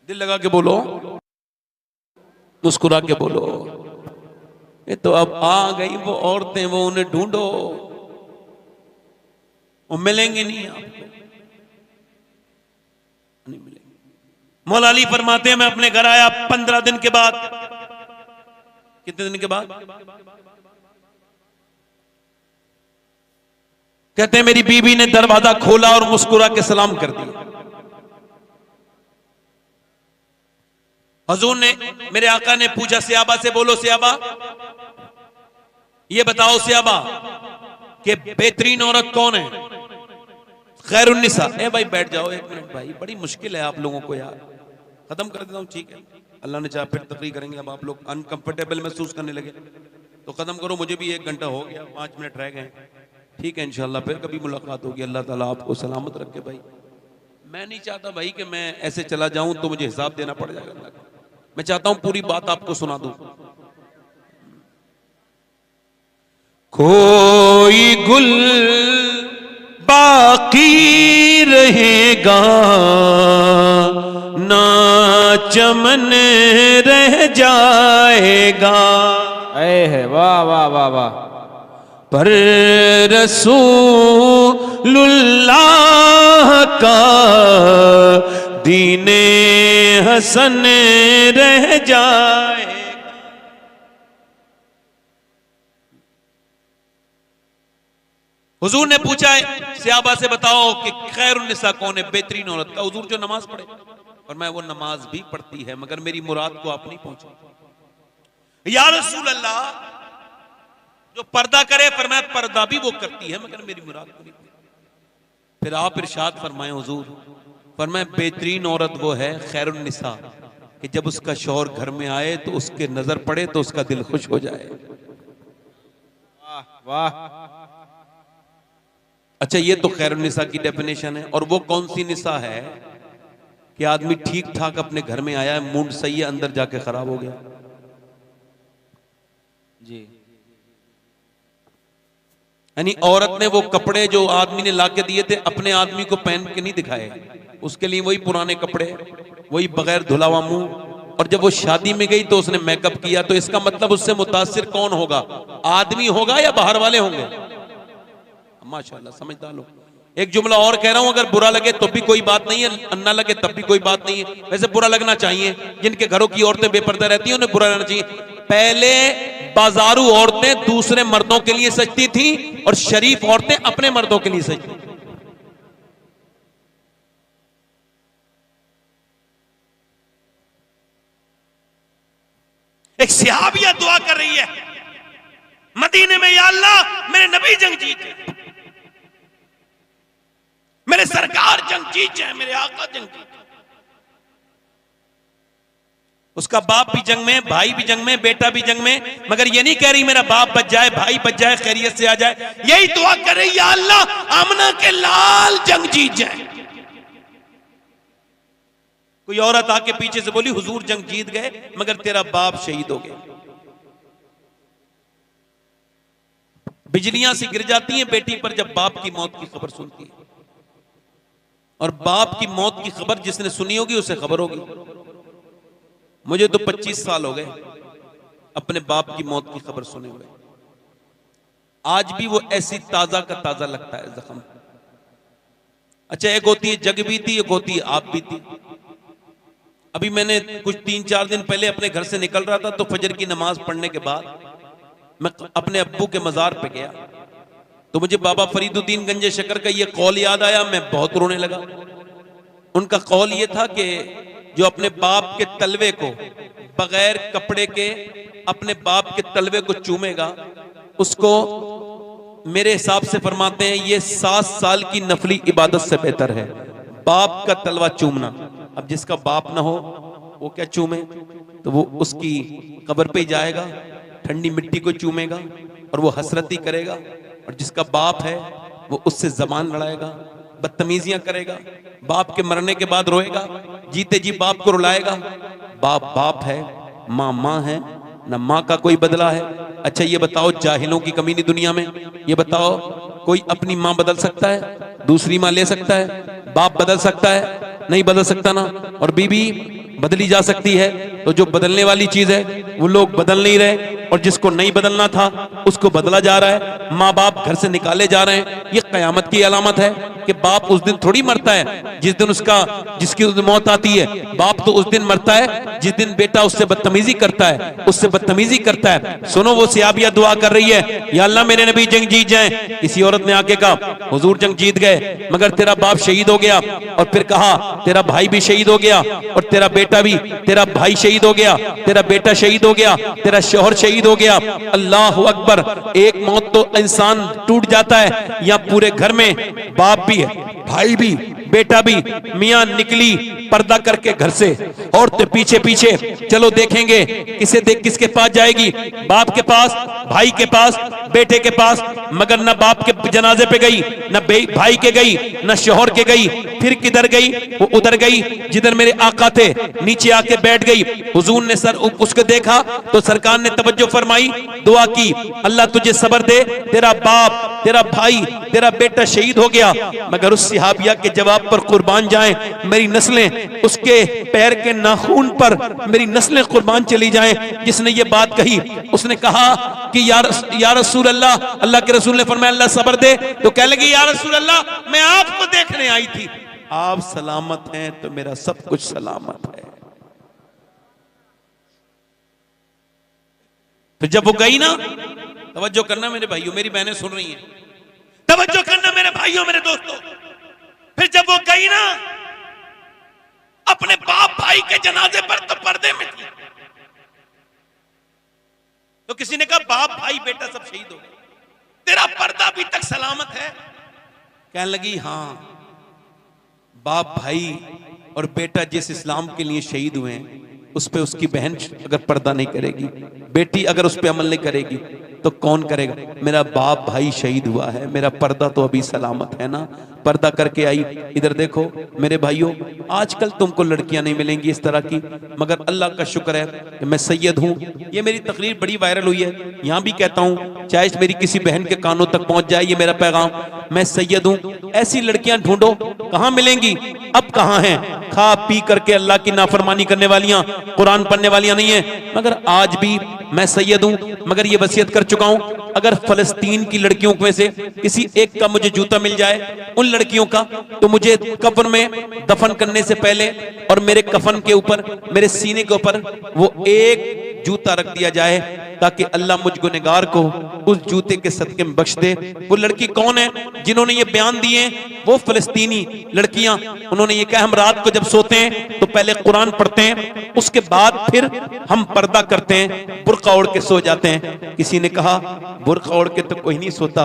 दिल लगा के बोलो, मुस्कुरा के बोलो। ये तो अब आ गई वो औरतें, वो उन्हें ढूंढो, वो मिलेंगे नहीं आपको, नहीं मिलेंगे। मौला अली फरमाते हैं मैं अपने घर आया 15 दिन के बाद। कितने दिन के बाद? कहते हैं मेरी बीवी ने दरवाजा खोला और मुस्कुरा के सलाम कर दिया। हुजूर ने, मेरे आका ने पूछा सियाबा से, बोलो सियाबा ये बताओ सियाबा कि बेहतरीन औरत कौन है? खैरुन्निसा। ए भाई बैठ जाओ 1 मिनट भाई, बड़ी मुश्किल है आप लोगों को यार, खत्म कर देता हूं। ठीक है, अल्लाह ने चाहा फिर तकरीर करेंगे। अब आप लोग अनकंफर्टेबल महसूस करने लगे तो खत्म करो, मुझे भी 1 घंटा हो गया, 5 मिनट रह गए। ठीक है, इंशाल्लाह फिर कभी मुलाकात होगी। अल्लाह ताला आपको सलामत रखे भाई। मैं नहीं चाहता भाई कि मैं ऐसे चला जाऊं तो मुझे हिसाब देना पड़ जाएगा अल्लाह का। मैं चाहता हूं पूरी बात आपको सुना दूं। कोई गुल बाकी रहेगा ना चमन रह जाएगा। है वाह वाह वाह वाह। पर रसूलुल्लाह का दीने हसन रह जाए। हुजूर ने पूछा है सियाबा से बताओ कि खैरुन्निसा कौन है, बेहतरीन औरत का? हुजूर जो नमाज पढ़े, और मैं वो नमाज भी पढ़ती है मगर मेरी मुराद को आप नहीं पहुंचे। या रसूल अल्लाह जो पर्दा करे, फरमाया पर्दा भी वो करती है मगर मेरी मुराद को नहीं। फिर आप इरशाद फरमाए हुजूर, फरमाया बेहतरीन औरत वो है खैरुन्निसा कि जब उसका शौहर घर में आए तो उसके नजर पड़े तो उसका दिल खुश हो जाए। वाह वाह। अच्छा, ये तो खैरुन्निसा की डेफिनेशन है। और वो कौन सी निसा है कि आदमी ठीक ठाक अपने घर में आया है, मूड सही है, अंदर जाके खराब हो गया जी। यानी औरत ने वो कपड़े जो आदमी ने लाके दिए थे अपने आदमी को पहन के नहीं दिखाए, उसके लिए वही पुराने कपड़े, वही बगैर धुला हुआ मुंह। और जब वो शादी में गई तो उसने मेकअप किया, तो इसका मतलब उससे मुतासिर कौन होगा? आदमी होगा या बाहर वाले होंगे? माशाल्लाह, समझदार लोग। एक जुमला और कह रहा हूं, अगर बुरा लगे तो भी कोई बात नहीं है, अन्ना लगे तब भी कोई बात नहीं है। वैसे बुरा लगना चाहिए, जिनके घरों की औरतें बेपर्दा रहती हैं उन्हें बुरा लगना चाहिए। पहले बाजारू औरतें दूसरे मर्दों के लिए सजती थी और शरीफ औरतें अपने मर्दों के लिए सजती थी। एक सहाबिया दुआ कर रही है मदीने में, या अल्लाह मेरे नबी जंग जीत जाए, मेरे सरकार जंग जीत जाए, मेरे आका जंग जीत जाए। उसका बाप भी जंग में, भाई भी जंग में, बेटा भी जंग में, मगर ये नहीं कह रही मेरा बाप बच जाए, भाई बच जाए, खैरियत से आ जाए। यही दुआ कर रही, या अल्लाह आमना के लाल जंग जीत जाए। कोई औरत आके पीछे से बोली हुजूर जंग जीत गए मगर तेरा बाप शहीद हो गया। बिजलियां सी गिर जाती हैं बेटी पर जब बाप की मौत की खबर सुनती है, और बाप की मौत की खबर जिसने सुनी होगी उसे खबर होगी। मुझे तो 25 साल हो गए अपने बाप की मौत की खबर सुने हुए, आज भी वो ऐसी ताजा का ताजा लगता है जख्म। अच्छा, एक होती है जग बीती, एक होती है आप बीती। अभी मैंने कुछ 3-4 दिन पहले अपने घर से निकल रहा था तो फजर की नमाज पढ़ने के बाद मैं अपने अब्बू के मजार पे गया तो मुझे बाबा फरीदुद्दीन गंजे शकर का ये कौल याद आया, मैं बहुत रोने लगा। उनका कौल ये था कि जो अपने बाप के तलवे को बगैर कपड़े के अपने बाप के तलवे को चूमेगा उसको मेरे हिसाब से फरमाते हैं ये 7 साल की नफली इबादत से बेहतर है बाप का तलवा चूमना। अब जिसका बाप ना हो वो क्या चूमे, तो वो उसकी कब्र पे ही जाएगा, ठंडी मिट्टी को चूमेगा और वो हसरती करेगा, और जिसका बाप है वो उससे जबान लड़ाएगा, बदतमीजियां करेगा, बाप के मरने के बाद रोएगा, जीते जी बाप को रुलाएगा। बाप बाप है, माँ माँ है, ना माँ का कोई बदला है। अच्छा ये बताओ, जाहिलों की कमी नहीं दुनिया में? ये बताओ कोई अपनी माँ बदल सकता है? दूसरी माँ ले सकता है? बाप बदल सकता है? नहीं बदल सकता ना। और बीबी बदली जा सकती है, तो जो बदलने वाली चीज है वो लोग बदल नहीं रहे, और जिसको नहीं बदलना था उसको बदला जा रहा है। माँ बाप घर से निकाले जा रहे हैं। ये कयामत की अलामत है कि बाप उस दिन थोड़ी मरता है जिस दिन जिसकी उस दिन मौत आती है। बाप तो उस दिन मरता है जिस दिन बेटा उससे बदतमीजी करता है, उससे बदतमीजी करता है। सुनो, वो सियाबिया दुआ कर रही है, या अल्लाह मेरे नबी जंग जीत जाए। किसी औरत ने आके कहा हुजूर जंग जीत गए मगर तेरा बाप शहीद हो गया, और फिर कहा तेरा भाई भी शहीद हो गया, और तेरा बेटा भी, तेरा भाई शहीद हो गया, तेरा बेटा शहीद हो गया, तेरा शौहर शहीद हो गया। अल्लाह अकबर। एक मौत तो इंसान टूट जाता है, या पूरे घर में बाप भी है, भाई भी, बेटा भी, मियां निकली पर्दा करके घर से, औरतें पीछे पीछे, चलो देखेंगे किसे देख किसके पास जाएगी, बाप के पास, भाई के पास, बेटे के पास, मगर न बाप के जनाजे पे गई, न भाई के गई, न शौहर के गई। फिर किधर गई? वो उधर गई जिधर मेरे आका थे, नीचे आके बैठ गई। हुजूर ने सर उसको देखा तो सरकार ने तवज्जो फरमाई, दुआ की, अल्लाह तुझे सब्र दे, तेरा बाप, तेरा भाई, तेरा बेटा शहीद हो गया, मगर उस सहाबिया के जवाब पर कुर्बान जाएं मेरी नस्लें, उसके पैर के नाखून पर मेरी नस्लें कुर्बान चली जाएं जिसने ये बात कही। उसने कहा कि या रसूल अल्लाह, अल्लाह के रसूल ने फरमाया अल्लाह सब्र दे, तो कह लगी या रसूल अल्लाह मैं आपको देखने आई थी, आप सलामत हैं तो मेरा सब कुछ सलामत है। फिर जब वो गई ना, तवज्जो करना मेरे भाइयों, मेरी बहनें सुन रही हैं, तवज्जो करना मेरे भाइयों मेरे दोस्तों, फिर जब वो गई ना अपने बाप भाई के जनाजे पर तो पर्दे में थी, तो किसी ने कहा बाप भाई बेटा सब शहीद हो गए, तेरा पर्दा अभी तक सलामत है? कहने लगी हाँ, बाप भाई और बेटा जिस इस्लाम के लिए शहीद हुए हैं उस पे उसकी बहन अगर पर्दा नहीं करेगी, बेटी अगर उस पे अमल नहीं करेगी तो कौन करेगा? मेरा बाप भाई शहीद हुआ है, मेरा पर्दा तो अभी सलामत है ना, पर्दा करके आई। इधर देखो मेरे भाइयों, आजकल तुमको लड़कियां नहीं मिलेंगी इस तरह की, मगर अल्लाह का शुक्र है कि मैं सैयद हूं। ये मेरी तकरीर बड़ी वायरल हुई है, यहां भी कहता हूं, चाहे मेरी किसी बहन के कानों तक पहुंच जाए ये मेरा पैगाम, मैं सैयद हूं। ऐसी लड़कियां ढूंढो, कहां मिलेंगी? अब कहां हैं? खा पी करके अल्लाह की नाफरमानी करने वालियां, कुरान पढ़ने वालियां नहीं है। मगर आज भी मैं सैयद हूं, मगर ये वसीयत कर चुका हूं, अगर फलस्तीन की लड़कियों में से किसी एक का मुझे जूता मिल जाए, उन लड़कियों का, तो मुझे कब्र में दफन करने से पहले और मेरे कफन के ऊपर, मेरे सीने के ऊपर वो एक जूता रख दिया जाए, ताकि अल्लाह मुझ गुनहगार को उस जूते के सदके में बख्श दे। वो लड़की कौन है जिन्होंने ये बयान दिए वो फलस्तीनी लड़कियां, उन्होंने ये कहा हम रात को जब सोते हैं तो पहले कुरान पढ़ते हैं, उसके बाद फिर हम पर्दा करते हैं, बुर्का ओढ़ के सो जाते हैं। किसी ने कहा बुर्का ओढ़ के तो कोई नहीं सोता,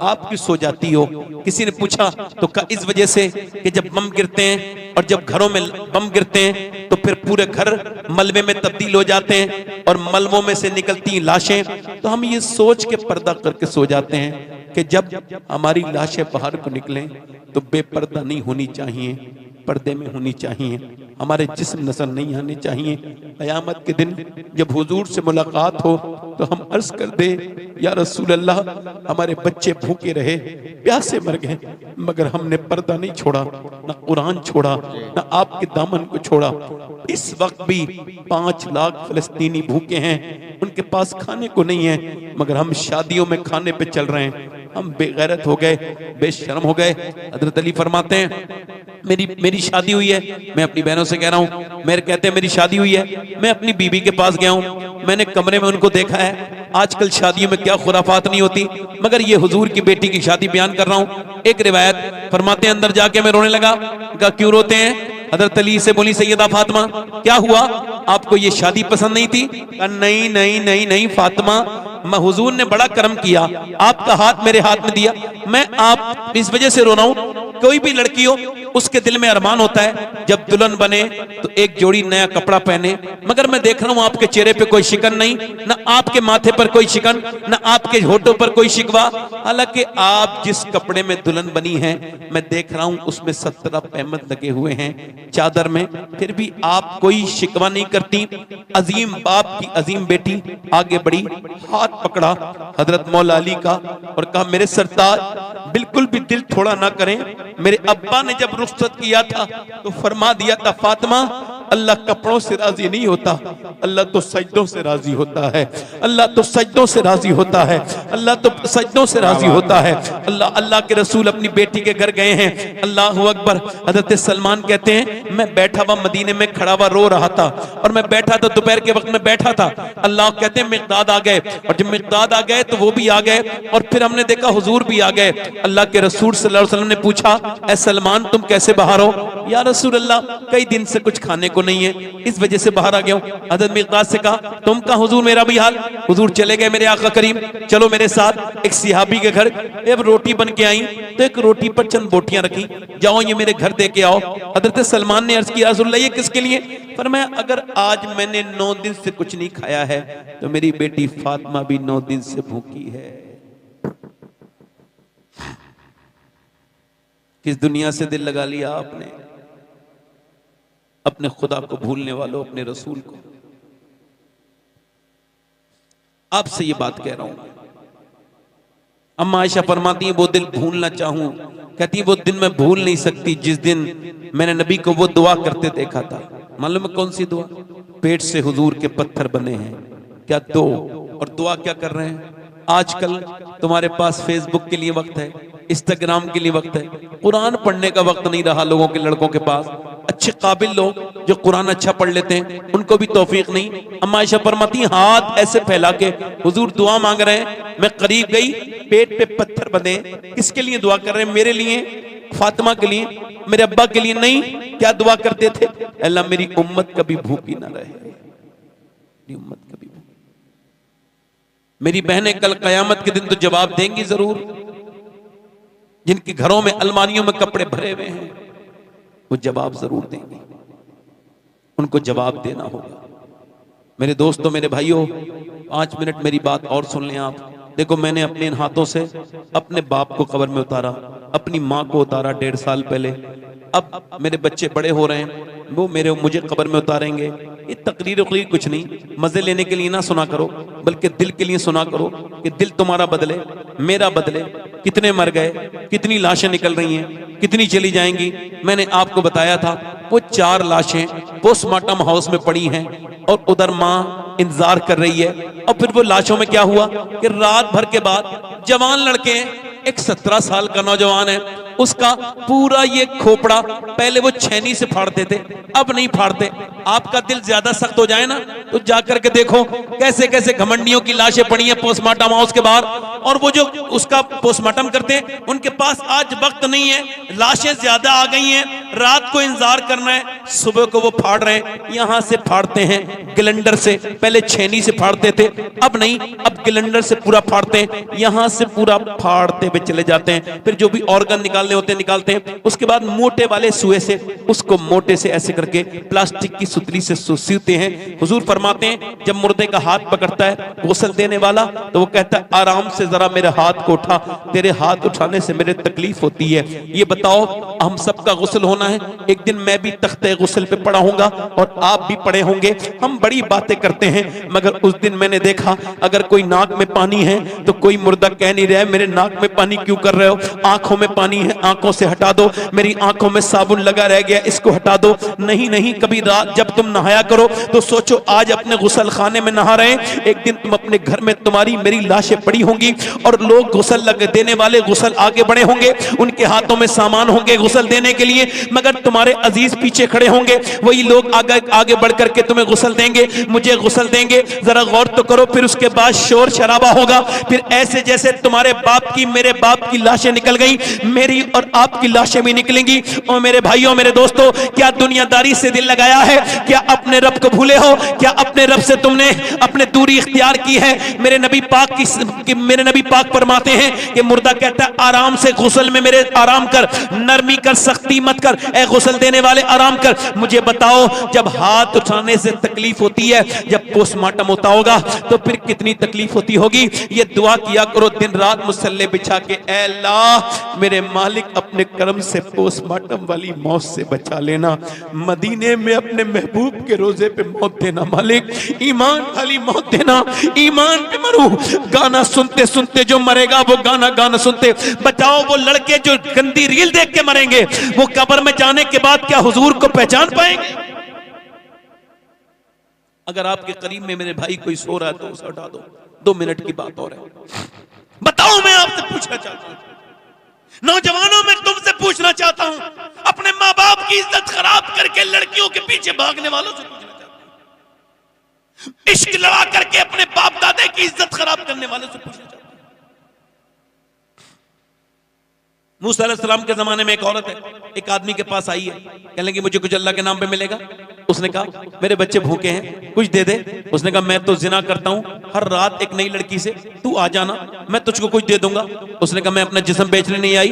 आप क्यों सो जाती हो? किसी ने पूछा तो कहा इस वजह से कि जब बम गिरते हैं और जब घरों में बम गिरते हैं तो फिर पूरे घर मलबे में तब्दील हो जाते हैं और मलबों में से निकलती लाशें, तो हम ये सोच के पर्दा करके सो जाते हैं कि जब हमारी लाशें बाहर को निकलें तो बेपर्दा नहीं होनी चाहिए, पर्दे में होनी चाहिए, हमारे जिस्म नजर नहीं आने चाहिए। क़यामत के दिन जब हुजूर से मुलाकात हो तो हम अर्ज कर दे या रसूल अल्लाह, हमारे बच्चे भूखे रहे, प्यासे मर गए, मगर हमने पर्दा नहीं छोड़ा, ना कुरान छोड़ा, ना आपके दामन को छोड़ा। इस वक्त भी 5 लाख फलस्तीनी भूखे हैं, उनके पास खाने को नहीं है, मगर हम शादियों में खाने पे चल रहे हैं। हम बेगैरत हो गए, बेशर्म हो गए। हजरत अली फरमाते हैं मेरी शादी हुई है, मैं अपनी बहनों से कह रहा हूँ, मेरे कहते हैं मेरी शादी हुई है, मैं अपनी बीबी के पास गया हूँ, मैंने कमरे में उनको देखा है। आजकल शादियों में क्या खुराफात नहीं होती, मगर ये हुजूर की बेटी की शादी बयान कर रहा हूँ। एक रिवायत फरमाते हैं अंदर जाके मैं रोने लगा। कहा क्यों रोते हैं? हजरत अली से बोली सैयदा फातिमा क्या हुआ, आपको ये शादी पसंद नहीं थी? कहा नहीं नहीं नहीं नहीं फातिमा, मैं हुजूर ने बड़ा करम किया, आपका हाथ मेरे हाथ में दिया, मैं आप इस वजह से रो रहा हूं। कोई भी लड़की हो उसके दिल में अरमान होता है जब दुल्हन बने तो एक जोड़ी नया कपड़ा पहने, मगर मैं देख रहा हूं आपके चेहरे पे कोई शिकन नहीं, ना आपके माथे पर कोई शिकन, ना आपके होठों पर कोई शिकवा। हालांकि आप जिस कपड़े में दुल्हन बनी है मैं देख रहा हूं उसमें 17 अहमद लगे हुए हैं चादर में, फिर भी आप कोई शिकवा नहीं करती। अजीम बाप की अजीम बेटी आगे बढ़ी, हाथ पकड़ा हजरत मौला अली का और कहा मेरे सरताज बिल्कुल भी दिल थोड़ा ना करें। मेरे अब्बा ने जब रुखसत किया था तो फरमा दिया था फातिमा, अल्लाह कपड़ों से राजी नहीं होता, अल्लाह तो सजदों से राजी होता है, अल्लाह तो सजदों से राजी होता है, अल्लाह तो सजदों से राजी होता है। अल्लाह के रसूल अपनी बेटी के घर गए हैं, अल्लाह अकबर। हजरत सलमान कहते हैं मैं बैठा हुआ मदीने में खड़ा हुआ रो रहा था, और मैं बैठा था दोपहर के वक्त में बैठा था। अल्लाह कहते हैं मिक़दाद आ गए, और जब मिक़दाद आ गए तो वो भी आ गए, और फिर हमने देखा हुजूर भी आ गए। अल्लाह के रसूल सल्लल्लाहु अलैहि वसल्लम ने पूछा ऐ सलमान तुम कैसे बाहर हो? या रसूल अल्लाह कई दिन से कुछ खाने को नहीं है, इस वजह से बाहर आ गया हूं। हजरत मिक़दाद से कहा तुम कहा? हुजूर मेरा भी हाल। हुजूर चले गए मेरे आका करीम, चलो मेरे साथ एक सिहाबी के घर। अब रोटी बन के आई तो एक रोटी पर चंद बोटियां रखी, जाओ ये मेरे घर दे के आओ। हजरत सलमान ने अर्ज किया रसूल ये किसके लिए? फरमाया अगर आज मैंने 9 दिन से कुछ नहीं खाया है तो मेरी बेटी फातिमा भी 9 दिन से भूखी है। किस दुनिया से दिल लगा लिया आपने? अपने खुदा को भूलने वालों, अपने रसूल को। आपसे ये बात कह रहा हूं। अम्मा आयशा फरमाती है वो दिल भूलना चाहूं, कहती है वो दिन मैं भूल नहीं सकती जिस दिन मैंने नबी को वो दुआ करते देखा था। मालूम है कौन सी दुआ? पेट से हुजूर के पत्थर बने हैं, क्या दो, और दुआ क्या कर रहे हैं? आजकल तुम्हारे पास फेसबुक के लिए वक्त है, इंस्टाग्राम के लिए वक्त है, कुरान पढ़ने का वक्त नहीं रहा लोगों के, लड़कों के पास। अच्छे काबिल लोग जो कुरान अच्छा पढ़ लेते हैं उनको भी तौफीक नहीं। अम्मा आयशा फरमाती हाथ ऐसे फैला के हुजूर दुआ मांग रहे हैं, मैं करीब गई, पेट पे पत्थर बंधे। किसके लिए दुआ कर रहे हैं? मेरे लिए, फातिमा के लिए, मेरे अब्बा के लिए नहीं। क्या दुआ करते थे? अल्लाह मेरी उम्मत कभी भूखी ना रहे, मेरी उम्मत कभी भूखी। मेरी बहनें कल कयामत के दिन तो जवाब देंगी जरूर। जिनके घरों में अलमारियों में कपड़े भरे हुए हैं वो जवाब जरूर देंगे, उनको जवाब देना होगा। मेरे दोस्तों, मेरे भाइयों, 5 मिनट मेरी बात और सुन लें आप। देखो मैंने अपने इन हाथों से अपने बाप को कब्र में उतारा, अपनी माँ को उतारा 1.5 साल पहले। अब मेरे बच्चे बड़े हो रहे हैं, वो मुझे कब्र में उतारेंगे। ये तकरीर कुछ नहीं, मजे लेने के लिए ना सुना करो, बल्कि दिल के लिए सुना करो कि दिल तुम्हारा बदले, मेरा बदले। कितने मर गए, कितनी लाशें निकल रही हैं, कितनी चली जाएंगी। मैंने आपको बताया था वो 4 लाशें पोस्टमार्टम हाउस में पड़ी हैं और उधर माँ इंतजार कर रही है। और फिर वो लाशों में क्या हुआ कि रात भर के बाद जवान लड़के हैं, एक 17 साल का नौजवान है, उसका पूरा ये खोपड़ा पहले वो छेनी से फाड़ते थे, अब नहीं फाड़ते। आपका दिल ज्यादा सख्त हो जाए ना तो जाकर के देखो कैसे कैसे घमंडियों की लाशें पड़ी हैं पोस्टमार्टम हाउस के बाहर, और वो जो उसका पोस्टमार्टम करते हैं उनके पास आज वक्त नहीं है, लाशें ज्यादा आ गई हैं, रात को इंतजार करना है, सुबह को वो फाड़ रहे हैं। यहां से फाड़ते हैं ग्लेंडर से, पहले छेनी से फाड़ते थे, अब नहीं, अब ग्लेंडर से पूरा फाड़ते हैं, यहां से पूरा फाड़ते हुए चले जाते हैं। फिर जो भी ऑर्गन निकालने होते हैं निकालते हैं, उसके बाद मोटे वाले सुए से उसको मोटे से ऐसे करके प्लास्टिक की सुतली से सीते हैं। हुजूर फरमाते हैं जब मुर्दे का हाथ पकड़ता है गुस्ल देने वाला, तो वो कहता है आराम से जरा मेरे हाथ को उठा, तेरे हाथ उठाने से मेरे तकलीफ होती है। ये बताओ, हम सबका गुस्ल होना है, एक दिन मैं भी तख्ते गुस्ल पे पड़ा हूंगा और आप भी पड़े होंगे। हम बड़ी बातें करते हैं, मगर उस दिन मैंने देखा अगर कोई नाक में पानी है तो कोई मुर्दा कह नहीं रहा है मेरे नाक में पानी क्यों कर रहे हो, आंखों में पानी है आंखों से हटा दो, मेरी आंखों में साबुन लगा रह गया इसको हटा दो। नहीं नहीं, कभी रात जब तुम नहाया करो तो सोचो आज अपने गुस्ल खाने में नहा रहे हैं, एक दिन तुम अपने घर में तुम्हारी मेरी लाशें पड़ी होंगी और लोग गुस्ल लग देने वाले गुस्ल आगे बढ़े होंगे, उनके हाथों में सामान होंगे गुस्ल देने के लिए, मगर तुम्हारे अजीज पीछे खड़े होंगे, वही लोग आगे आगे बढ़ करके तुम्हें गुस्ल देंगे, मुझे गुस्ल देंगे। जरा गौर तो करो, फिर उसके बाद शोर शराबा होगा, फिर ऐसे जैसे तुम्हारे बाप की मेरे बाप की लाशें निकल गई, मेरी और आपकी लाशें भी निकलेंगी। और मेरे भाइयों मेरे दोस्तों, क्या दुनियादारी से दिल लगाया है? क्या अपने रब को भूले हो? क्या अपने रब से तुमने अपने दूरी इख्तियार की है? मेरे नबी पाक फरमाते हैं कि मुर्दा कहता है आराम से गुस्ल में मेरे आराम कर, नरमी कर, सख्ती मत कर, ए गुस्ल देने वाले आराम कर। मुझे बताओ, जब हाथ उठाने से तकलीफ होती है, जब पोस्टमार्टम होता होगा तो फिर कितनी तकलीफ होती होगी। ये दुआ किया करो दिन रात मुसल्ले बिछा के, ऐ अल्लाह मेरे मालिक अपने करम से पोस्टमार्टम वाली मौत से बचा लेना, मदीने में अपने महबूब के रोजे पे मौत देना मालिक, ईमान वाली मौत देना, ईमान पे मरूं। गाना सुनते सुनते जो मरेगा वो गाना सुनते बचाओ। वो लड़के जो गंदी रील देख के मरेंगे वो कब्र में जाने के बाद क्या हुजूर को पहचान पाएंगे? अगर आपके करीब में मेरे भाई कोई सो रहा है तो उसे हटा दो, 2 मिनट की बात और है। बताओ, मैं आपसे पूछना चाहता हूं, नौजवानों में तुमसे पूछना चाहता हूं, अपने माँ बाप की इज्जत खराब करके लड़कियों के पीछे भागने वालों से पूछना चाहता हूं, इश्क लड़ा करके अपने बाप दादे की इज्जत खराब करने वालों से पूछना चाहता हूं। मूसा अलैहिस्सलाम के जमाने में एक औरत है, एक आदमी के पास आई है, कहने लगी मुझे कुछ अल्लाह के नाम पे मिलेगा। उसने कहा मेरे बच्चे भूखे हैं, कुछ दे दे। उसने कहा मैं तो जिना करता हूं, हर रात एक नई लड़की से, तू आ जाना मैं तुझको कुछ दे दूंगा। उसने कहा मैं अपना जिस्म बेचने नहीं आई,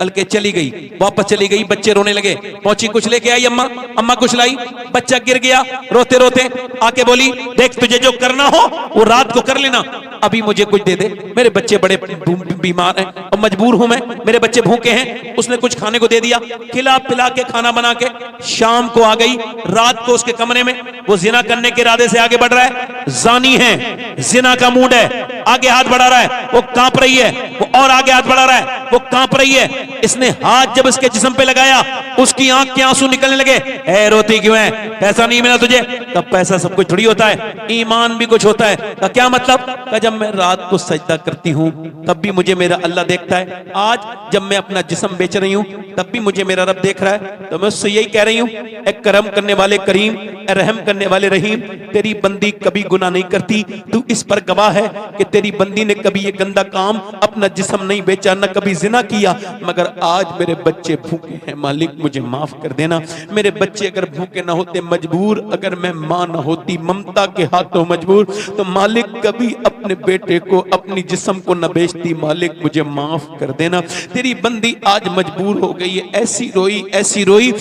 हल्के चली गई, वापस चली गई, बच्चे रोने लगे, पहुंची कुछ लेके आई अम्मा, अम्मा कुछ लाई, बच्चा गिर गया रोते रोते, आके बोली देख तुझे जो करना हो वो रात को कर लेना, अभी मुझे कुछ दे दे, मेरे बच्चे बड़े बीमार हैं और मजबूर हूं मैं, मेरे बच्चे भूखे हैं। उसने कुछ खाने को दे दिया, खिला पिला के खाना बना के, शाम को आ गई, रात को उसके कमरे में वो जिना करने के इरादे से आगे बढ़ रहा है, जानी है, जिना का मूड है, आगे हाथ बढ़ा रहा है, वो कांप रही है, वो और आगे हाथ बढ़ा रहा है, वो कांप रही है। इसने हाथ जब इसके जिस्म पे लगाया उसकी आंख के आंसू निकलने लगे। ए रोती क्यों है? पैसा नहीं मिला तुझे? तब पैसा सब कुछ थोड़ी होता है, ईमान भी कुछ होता है। का क्या मतलब? का जब मैं रात को सजदा करती हूं तब भी मुझे मेरा अल्लाह देखता है, आज जब मैं अपना जिस्म बेच रही हूं तब भी मुझे मेरा रब देख रहा है। तो मैं उससे यही कह रही हूं, ए करम करने वाले करीम, ए रहम करने वाले रहीम, तेरी बंदी कभी गुनाह नहीं करती, तू इस पर गवाह है कि तेरी बंदी ने कभी ये गंदा काम अपना जिस्म नहीं बेचा, न कभी जिना किया, मगर आज मेरे बच्चे भूखे हैं, मालिक मुझे माफ कर देना। मेरे बच्चे अगर भूखे ना होते, मजबूर अगर मैं मां ना होती, ममता के हाथों मजबूर, तो मालिक कभी अपने बेटे को अपनी जिस्म को न बेचती, मालिक मुझे माफ कर देना। तेरी बंदी आज मजबूर हो गई है, ऐसी रोई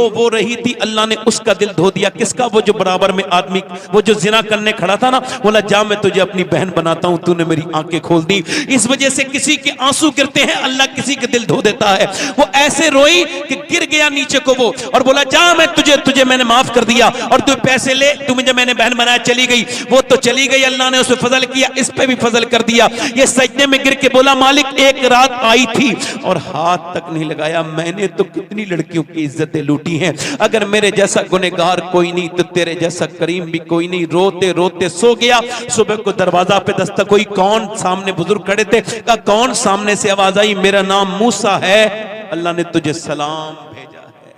वो रही थी, अल्लाह ने उसका दिल धो दिया। किसका? वो जो बराबर में आदमी, वो जो जिना करने खड़ा था ना, बोला जा मैं तुझे अपनी बहन बनाता हूं, तूने मेरी आंखें खोल दी। इस वजह से किसी के आंसू गिरते हैं, अल्लाह किसी के दिल धो देता है। वो ऐसे रोई कि गिर गया नीचे को वो, और बोला जा मैं तुझे मैंने माफ कर दिया, और तू पैसे ले, तू मुझे मैंने बहन बनाया, चली गई। वो तो चली गई, अल्लाह ने उस पर फजल किया, इस पे भी फजल कर दिया। ये सजदे में गिर के बोला मालिक एक रात आई थी और हाथ तक नहीं लगाया, मैंने तो कितनी लड़कियों की इज्जतें लूटी हैं, अगर मेरे जैसा गुनहगार कोई नहीं तो तेरे जैसा करीम भी कोई नहीं। रोते रोते सो गया, सुबह को दरवाजा पे दस्तक हुई, कौन? सामने बुजुर्ग खड़े थे। कहा कौन? सामने से आवाज आई, मेरा नाम मूसा है, अल्लाह ने तुझे सलाम भेजा है।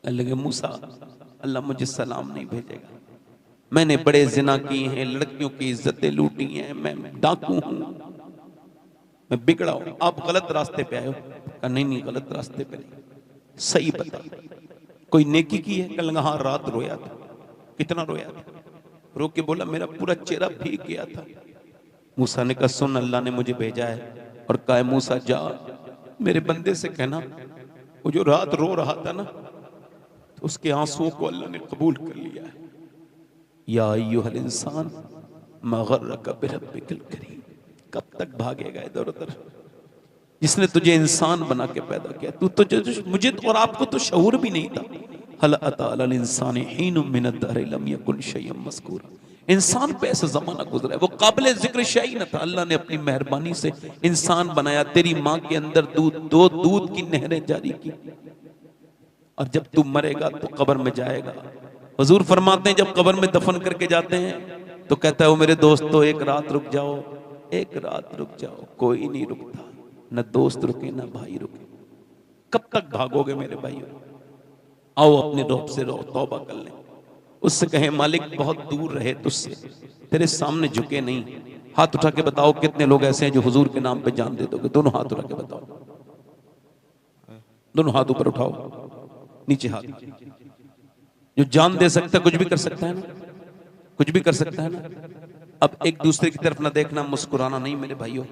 लगे मूसा, अल्लाह मुझे सलाम नहीं भेजेगा। मैंने बड़े जिना किए हैं, लड़कियों की इज्जतें लूटी हैं, मैं डाकू हूं, मैं बिगड़ा हूं। आप गलत रास्ते पे आए हो। कहा नहीं नहीं, गलत रास्ते पे नहीं, सही बता, कोई नेकी की है? कल हाँ, रात रोया था। कितना रोया था? रो के बोला मेरा पूरा चेहरा भीग गया था। मूसा ने कहा सुन, अल्लाह ने मुझे भेजा है और कहा मूसा जा मेरे बंदे से कहना वो जो रात रो रहा था ना, तो उसके आंसुओं को अल्लाह ने कबूल कर लिया है। या अय्युहल इंसान मा गर्रका बिरब्बिकल करीम। कब तक भागेगा इधर उधर? जिसने तुझे इंसान बना के पैदा किया, तू तो मुझे और आपको तो शऊर भी नहीं था। हल अता अलल इंसानि हीनुम मिनद दहरि लम यकुन शय्यन मज़कूरा। इंसान पे ऐसा जमाना गुजरा है, वो काबिल जिक्र शय न था। अल्लाह ने अपनी मेहरबानी से इंसान बनाया, तेरी माँ के अंदर दो दूध की नहरें जारी की, और जब तू मरेगा तो कब्र में जाएगा। हुजूर फरमाते हैं जब कब्र में दफन करके जाते हैं तो कहता है वो मेरे दोस्तों एक रात रुक जाओ, एक रात रुक जाओ। कोई नहीं रुकता, न दोस्त रुके न भाई रुके। कब तक भागोगे मेरे भाइयों? आओ अपने रौब से रो, तौबा कर ले। उससे कहे मालिक बहुत दूर रहे तुझसे, तेरे सामने झुके नहीं। हाथ उठा के बताओ कितने लोग ऐसे हैं जो हुजूर के नाम पे जान दे दोगे? दोनों हाथ उठा के बताओ, दोनों हाथ ऊपर उठाओ, नीचे हाथ। जो जान दे सकता है कुछ भी कर सकता है ना, कुछ भी कर सकता है ना। अब एक दूसरे की तरफ ना देखना, मुस्कुराना नहीं मेरे भाइयों।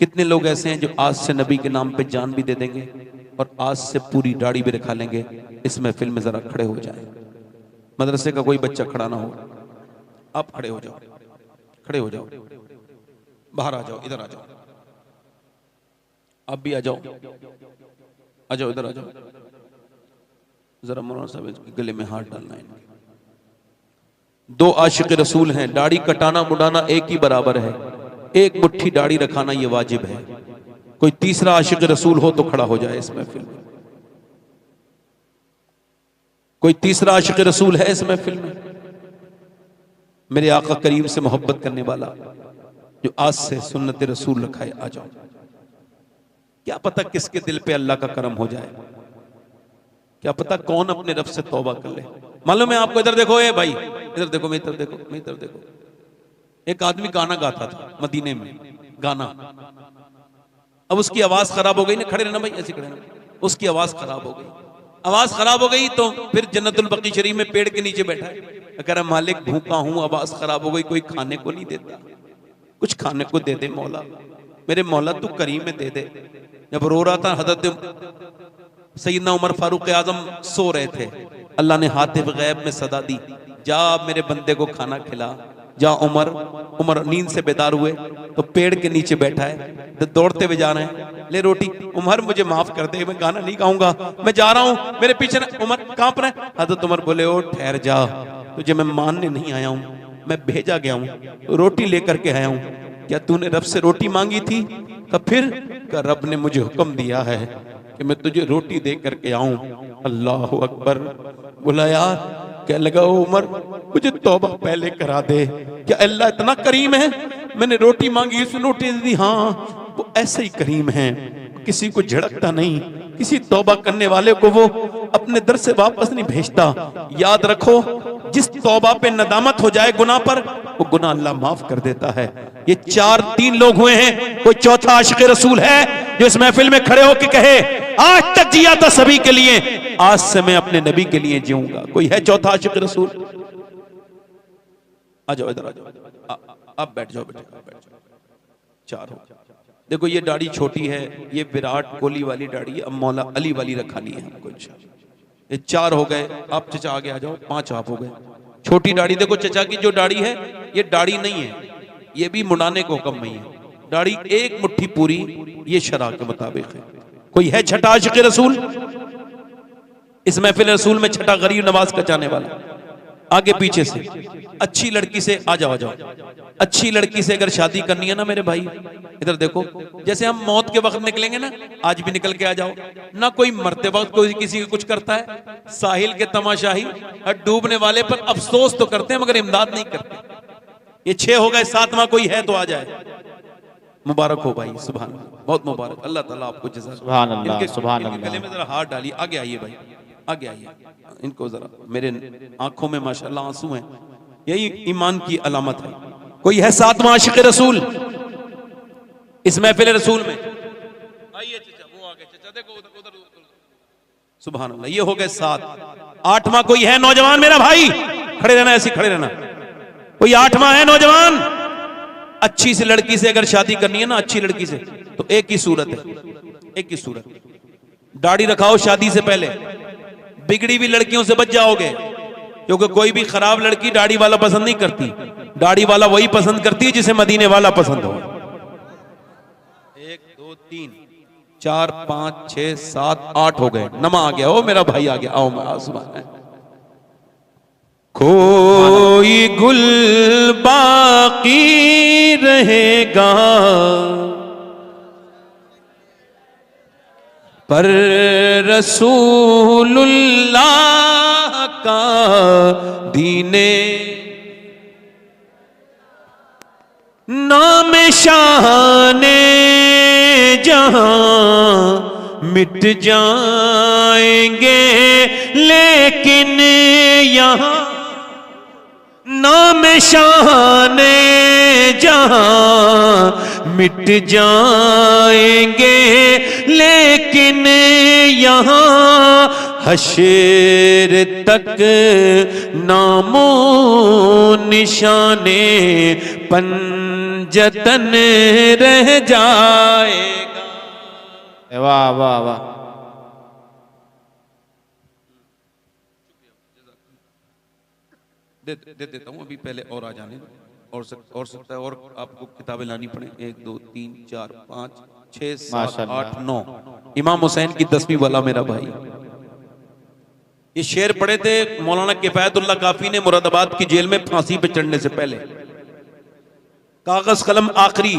कितने लोग ऐसे हैं जो आज से नबी के नाम पे जान भी दे देंगे और आज से पूरी दाढ़ी भी रखा लेंगे। इस महफिल में जरा खड़े हो जाए। मदरसे का कोई बच्चा खड़ा ना हो, आप खड़े हो जाओ, खड़े हो जाओ, बाहर आ जाओ, इधर आ जाओ, आप भी आ जाओ, आ जाओ, इधर आ जाओ। जरा मौलाना साहब गले में हाथ डालना है। दो आशिक रसूल हैं, दाढ़ी कटाना मुड़ाना एक ही बराबर है, एक मुट्ठी दाढ़ी रखाना ये वाजिब है। कोई तीसरा आशिक रसूल हो तो खड़ा हो जाए इस महफिल में। कोई तीसरा आशिक रसूल है इस महफिल में? मेरे आका करीम से मोहब्बत करने वाला जो आज से सुन्नत रसूल रखाए, आ जाओ। क्या पता किसके दिल पे अल्लाह का करम हो जाए, क्या पता कौन अपने रब से तौबा कर ले। मालूम है आपको? इधर देखो, ए भाई इधर देखो, मैं इधर देखो, मैं इधर देखो। एक आदमी गाना गाता था मदीने में, गाना। अब उसकी आवाज खराब हो गई ना, खड़े रहना भाई, ऐसे खड़े रहना। उसकी आवाज खराब हो गई, आवाज खराब हो गई तो फिर जन्नतुल बकी शरीफ में पेड़ के नीचे बैठा है, कह रहा मालिक भूखा हूं, आवाज खराब हो गई, कोई खाने को नहीं देता, कुछ खाने को दे दे मौला, मेरे मौला तू करीम में दे दे। जब रो रहा था हजरत सैयदना उमर फारूक आजम सो रहे थे, अल्लाह ने हातिफ गैब में सदा दी, जा मेरे बंदे को खाना खिला, जा उमर। उमर नींद से बेदार हुए तो पेड़ के नीचे बैठा है, तो दौड़ते हुए जा रहे हैं, ले रोटी। उमर मुझे माफ कर दे, मैं गाना नहीं गाऊंगा, मैं जा रहा हूं, मेरे पीछे ना। उमर कांप रहा है। हजरत उमर बोले ओ ठहर जा, तुझे मैं मानने नहीं आया हूं, मैं भेजा गया हूं, रोटी लेकर के आया हूं। क्या तूने रब से रोटी मांगी थी? का फिर का रब ने मुझे हुक्म दिया है कि मैं तुझे रोटी दे करके आऊं। अल्लाह अकबर। बोला यार क्या लगा उमर, मुझे तौबा पहले करा दे। क्या अल्लाह इतना करीम है? मैंने रोटी मांगी, उसने रोटी दी। हाँ, वो ऐसे ही करीम है, किसी को झड़कता नहीं, किसी तौबा करने वाले को वो अपने दर से वापस नहीं भेजता। याद रखो, जिस तौबा पे नदामत हो जाए गुनाह पर, वो गुनाह अल्लाह माफ कर देता है। ये तीन लोग हुए हैं, कोई चौथा आशिक रसूल है जो इस महफिल में खड़े होकर कहे आज तक जिया था सभी के लिए, आज से मैं अपने नबी के लिए जीऊंगा? कोई है चौथा आशिक रसूल? आ जाओ, इधर आ जाओ, आप बैठ जाओ बेटे, बैठ जाओ। चार हो। देखो ये दाढ़ी छोटी है, ये विराट कोहली वाली दाढ़ी है, अब मौला अली वाली रखानी है हमको इंशाल्लाह। ये चार हो गए, आप चचा आगे आ जाओ, पांच आप हो गए। छोटी दाढ़ी देखो, चचा की जो दाढ़ी है ये दाढ़ी नहीं है, ये भी मुड़ाने को हुक्म नहीं है। दाढ़ी एक मुट्ठी पूरी, ये शरा के मुताबिक है। कोई है छठा आशिक रसूल इस महफिल रसूल में? छठा गरीब नवाज का चाहने वाला, आगे पीछे से अच्छी लड़की से आ जाओ, आ जाओ। अच्छी लड़की से अगर शादी करनी है ना मेरे भाई, इधर देखो, जैसे हम मौत के वक्त निकलेंगे ना, आज भी निकल के आ जाओ ना। कोई मरते वक्त कोई किसी को कुछ करता है? साहिल के तमाशाही डूबने वाले पर अफसोस तो करते हैं मगर इमदाद नहीं करते। ये 6 हो गए, 7वां कोई है तो आ जाए। मुबारक हो भाई, सुभान अल्लाह, बहुत मुबारक, अल्लाह ताला आपको जज़ा। सुभान अल्लाह, सुभान इनके गले में जरा हाथ डालिए, आगे आइए भाई, आगे आइए। इनको जरा, मेरे आंखों में माशाल्लाह आंसू हैं, यही ईमान की अलामत है। कोई है सातवां आशिक रसूल इस महफिल रसूल में? आइए चचा, वो आ गए चचा, देखो उधर उधर। सुभान अल्लाह, ये हो गए 7। आठवां कोई है नौजवान मेरा भाई? खड़े रहना, ऐसे खड़े रहना। कोई आठवां है नौजवान? अच्छी सी लड़की से अगर शादी करनी है ना, अच्छी लड़की से, तो एक ही सूरत है, एक ही सूरत, दाढ़ी रखाओ शादी से पहले। बिगड़ी हुई लड़कियों से बच जाओगे, क्योंकि कोई भी खराब लड़की दाढ़ी वाला पसंद नहीं करती। दाढ़ी वाला वही पसंद करती है जिसे मदीने वाला पसंद हो। 1 2 3 4 5 6 7 8 हो गए। नमा आ गया, ओ मेरा भाई आ गया। आओ मैं आसमान। कोई गुल बाकी रहेगा पर रसूलुल्लाह का दीने नाम शाने जहां मिट जाएंगे, लेकिन यहाँ नाम शाने जहां मिट जाएंगे, लेकिन यहाँ हशर तक नामो निशाने पंजतन रह जाएगा। वाह वाह वाह। दे देता हूँ अभी, पहले और आ जाने दो। और सकता है और आपको किताबें लानी पड़े। 1 2 3 4 5 6 7 8 9। इमाम हुसैन की 10वीं वाला मेरा भाई। ये शेर पढ़े थे मौलाना किफायतुल्लाह काफी ने मुरादाबाद की जेल में फांसी पे चढ़ने से पहले। कागज कलम आखिरी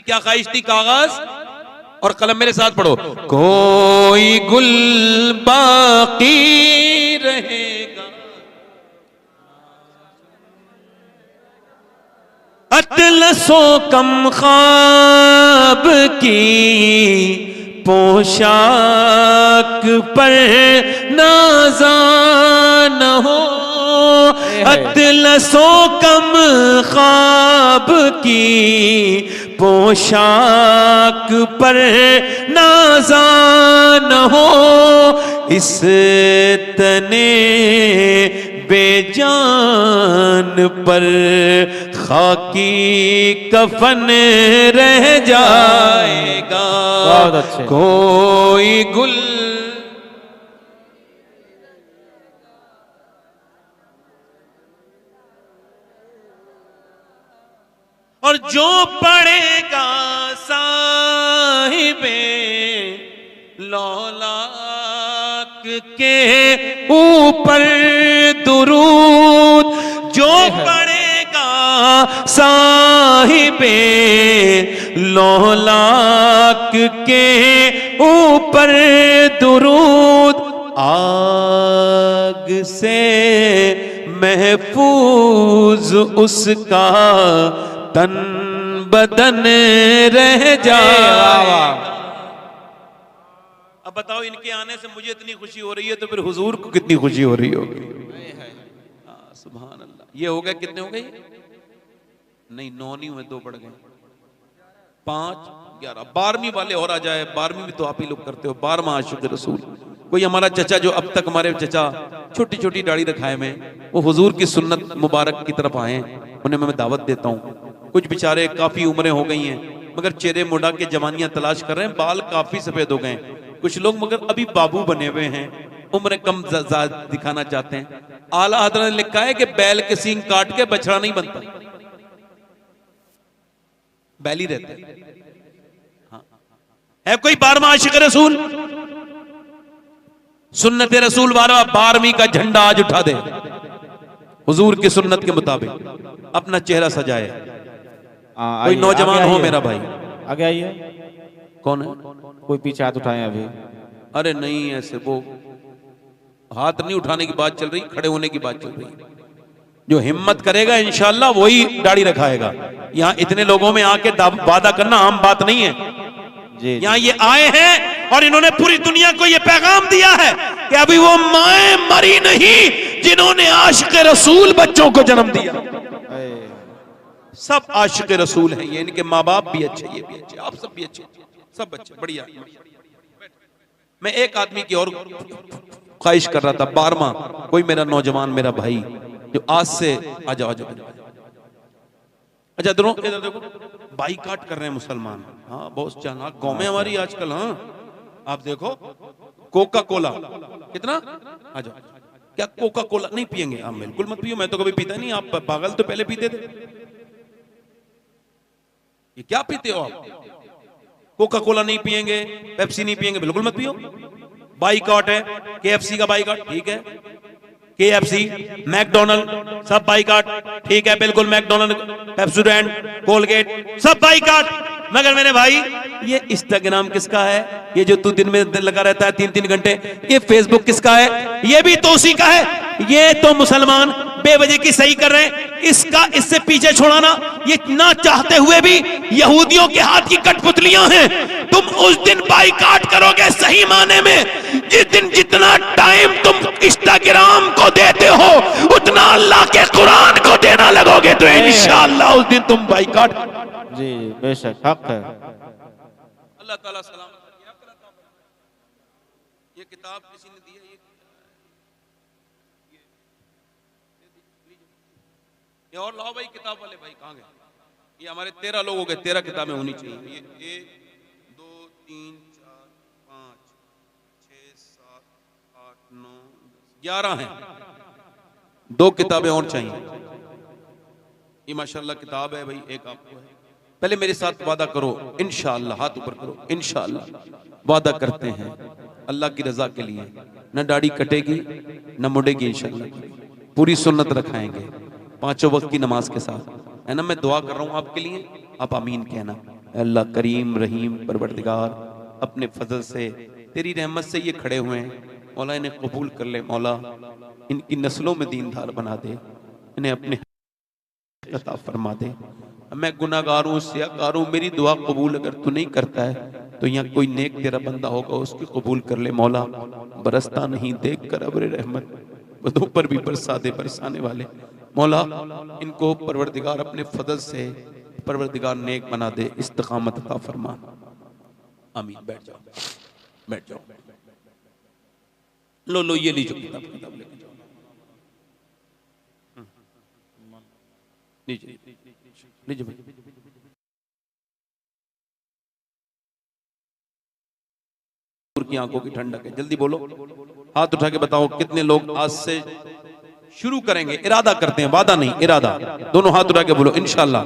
क्या ख्वाहिश थी? कागज और कलम। मेरे साथ पढ़ो। कोई गुल बाकी रहेगा अतलसो कम ख्वाब की पोशाक पर नाज़ा न हो। अतलसो कम ख्वाब की पोशाक पर नाज़ा न हो। इस तने बेजान पर खाकी कफन रह जाएगा। बहुत अच्छे। कोई गुल और जो पढ़ेगा साहिबे लौलाक के ऊपर दुरूद, जो पढ़ेगा साहिबे लौलाक के ऊपर दुरूद, आग से महफूज उसका तन बदन रह जाएगा। अब बताओ, इनके आने से मुझे इतनी खुशी हो रही है तो फिर हुजूर को कितनी खुशी हो रही होगी। सुभान अल्लाह। ये हो गए, कितने हो गए? नहीं 9 नहीं हुए, 2 बढ़ गए। 5 11 12वीं वाले और आ जाए। 12वीं भी तो आप ही लोग करते हो। 12वां आशिक रसूल। कोई हमारा चचा जो अब तक हमारे चचा छोटी छोटी दाढ़ी रखाए में, वो हुजूर की सुन्नत मुबारक की तरफ आए, उन्हें मैं दावत देता हूँ। कुछ बेचारे काफी उम्रें हो गई हैं मगर चेहरे मुड़ा के जवानियां तलाश कर रहे हैं, बाल काफी सफेद हो गए। कुछ लोग मगर अभी बाबू बने हुए हैं, उम्र कम दिखाना चाहते हैं। आला हज़रत ने लिखा है कि बैल के सींग काट के बछड़ा नहीं बनता, बैल ही रहता है। हाँ। है कोई 12वां आशिक रसूल? सुन्नत रसूल वाला 12वीं का झंडा आज उठा दे, हुजूर की सुन्नत के मुताबिक अपना चेहरा सजाए। कोई नौजवान हो मेरा भाई? आगे आइए। कौन है? कोई पीछे हाथ उठाए अभी? अरे नहीं, ऐसे वो हाथ नहीं उठाने की बात चल रही, खड़े होने की बात चल रही। जो हिम्मत करेगा इंशाल्लाह वही दाढ़ी रखाएगा। यहाँ इतने लोगों में आके वादा करना आम बात नहीं है। यहाँ ये आए हैं और इन्होंने पूरी दुनिया को ये पैगाम दिया है कि अभी वो माएं मरी नहीं जिन्होंने आशिक रसूल बच्चों को जन्म दिया, सब आशिक रसूल हैं। ये इनके माँ बाप भी अच्छे, ये भी अच्छे, आप सब भी अच्छे, सब अच्छे, बढ़िया। मैं एक आदमी की और ख्वाहिश कर रहा था, 12वां कोई मेरा नौजवान, मेरा भाई जो आज से आ जाओ अच्छा दोनों इधर देखो, बाईकाट कर रहे हैं मुसलमान। हाँ बहुत चालाक कौम है हमारी आजकल। हाँ आप देखो, कोका कोला कितना, आ जाओ। क्या कोका कोला नहीं पियेंगे? आप बिल्कुल मत पियो, मैं तो कभी पीता नहीं। आप पागल तो पहले पीते थे, ये क्या पीते हो आप? कोका कोला नहीं पियेंगे, पेप्सी नहीं पियेंगे, बिल्कुल मत पियो। बाईकॉट है, केएफसी का बाईकॉट, ठीक है। केएफसी, मैकडोनल्ड सब बाईकॉट, ठीक है बिल्कुल। मैकडोनल्ड, पेप्सोडेंट, कोलगेट सब बाईकॉट। मगर मेरे भाई ये इंस्टाग्राम किसका है? ये जो तू दिन में लगा रहता है 3-3 घंटे, ये फेसबुक किसका है? ये भी तो उसी का है। ये तो मुसलमान बेवजह की सही कर रहे हैं, इसका इससे पीछे छुड़ाना ये ना चाहते हुए भी यहूदियों के हाथ की कठपुतलियां हैं। तुम उस दिन बाईकाट करोगे सही माने में जिस दिन जितना टाइम तुम इंस्टाग्राम को देते हो उतना अल्लाह के कुरान को देना लगोगे, तो इंशाअल्लाह उस दिन तुम बाईकाट। जी बेशक हक है। अल्लाह ताला सलामत रखे। ये किताब किसी ने दी है, ये और लाओ भाई किताब वाले भाई, कहाँ गए? ये हमारे 13 लोग हो गए, 13 किताबें होनी चाहिए। ये 1 2 3 4 5 6 7 8 9 11 हैं, 2 किताबें और चाहिए। ये माशाल्लाह किताब है भाई, एक आपको है। पहले मेरे साथ वादा करो इंशाअल्लाह, हाथ ऊपर करो, इंशाअल्लाह वादा करते हैं अल्लाह की रजा के लिए, न दाढ़ी कटेगी न मुड़ेगी, इंशाअल्लाह पूरी सुन्नत रखाएंगे 5 वक्त की नमाज के साथ, है ना। मैं दुआ कर रहा हूँ आपके लिए, आप आमीन कहना। अल्लाह करीम रहीम परवरदिगार अपने फजल से तेरी रहमत से ये खड़े हुए हैं, मौला इन्हें कबूल कर ले, मौला इनकी नस्लों में दीनदार बना दे, इन्हें अपने अता फरमा दे। मैं गुनाहगार हूँ, सियाकार हूँ, मेरी दुआ कबूल अगर तू नहीं करता है तो यहाँ कोई नेक तेरा बंदा होगा, उसकी कबूल कर ले मौला। बरसता नहीं देख कर अब्र रहमत, बदों पर भी बरसा दे बरसाने वाले मौला। इनको परवरदिगार अपने फजल से परवरदिगार नेक बना दे, इस्तिकामत अता फरमा। आमीन। बैठ जाओ, बैठ जाओ। लो ये लीजिए किताब लेके जाओ, लीजिए लीजिए भाई। की आंखों की ठंडक है, जल्दी बोलो, हाथ उठा के बताओ कितने लोग आज से शुरू करेंगे, इरादा करते हैं, वादा नहीं इरादा। दोनों हाथ उठा के बोलो इंशाअल्लाह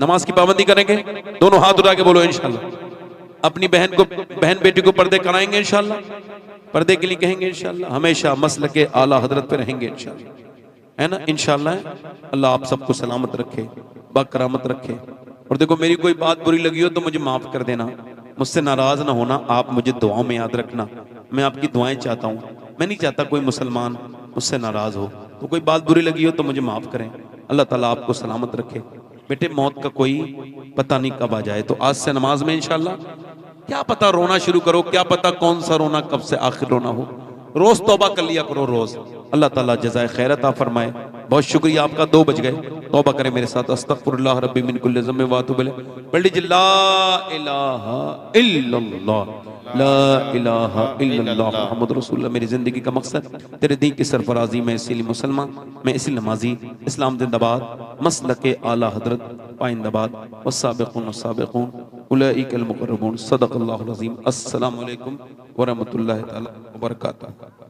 नमाज की पाबंदी करेंगे, दोनों हाथ उठा के बोलो इंशाअल्लाह। अपनी बहन बेटी को पर्दे कराएंगे इंशाअल्लाह, पर्दे के लिए कहेंगे इंशाअल्लाह, हमेशा मसलक के आला हजरत पे रहेंगे इंशाअल्लाह, है ना इंशाअल्लाह। अल्लाह आप सबको सलामत रखे, बाकरामत रखे। और देखो मेरी कोई बात बुरी लगी हो तो मुझे माफ कर देना, मुझसे नाराज ना होना, आप मुझे दुआओं में याद रखना। मैं आपकी दुआएं चाहता हूँ, मैं नहीं चाहता कोई मुसलमान मुझसे नाराज हो। तो कोई बात बुरी लगी हो तो मुझे माफ करें। अल्लाह ताला आपको सलामत रखे। बेटे मौत का कोई पता नहीं कब आ जाए, तो आज से नमाज में इंशाअल्लाह क्या पता रोना शुरू करो, क्या पता कौन सा रोना कब से आखिर रोना हो। रोज तौबा कर लिया करो रोज। अल्लाह ताला जज़ाए खैर अता फरमाए। बहुत शुक्रिया आपका, 2 बज गए। तौबा करें मेरे साथ, अस्तगफिरुल्लाह रब्बी मिन कुल्लि ज़म्बिन व अतूबु इलैह। पढ़ लीजिए ला इलाहा इल्लल्लाह, ला इलाहा इल्लल्लाह मुहम्मद रसूलुल्लाह। मेरी जिंदगी का मकसद तेरे दीन की सरफराजी में, इसीलिए मुसलमान मैं, इसी नमाजी, इस्लाम जिंदाबाद, मसलके आला हजरत पाइंदाबाद, वस्साबिकून वस्साबिकून उलाइकल मुक़र्रबून। सदक़ल्लाहुल अज़ीम। अस्सलामु अलैकुम व रहमतुल्लाहि तआला व बरकातहू।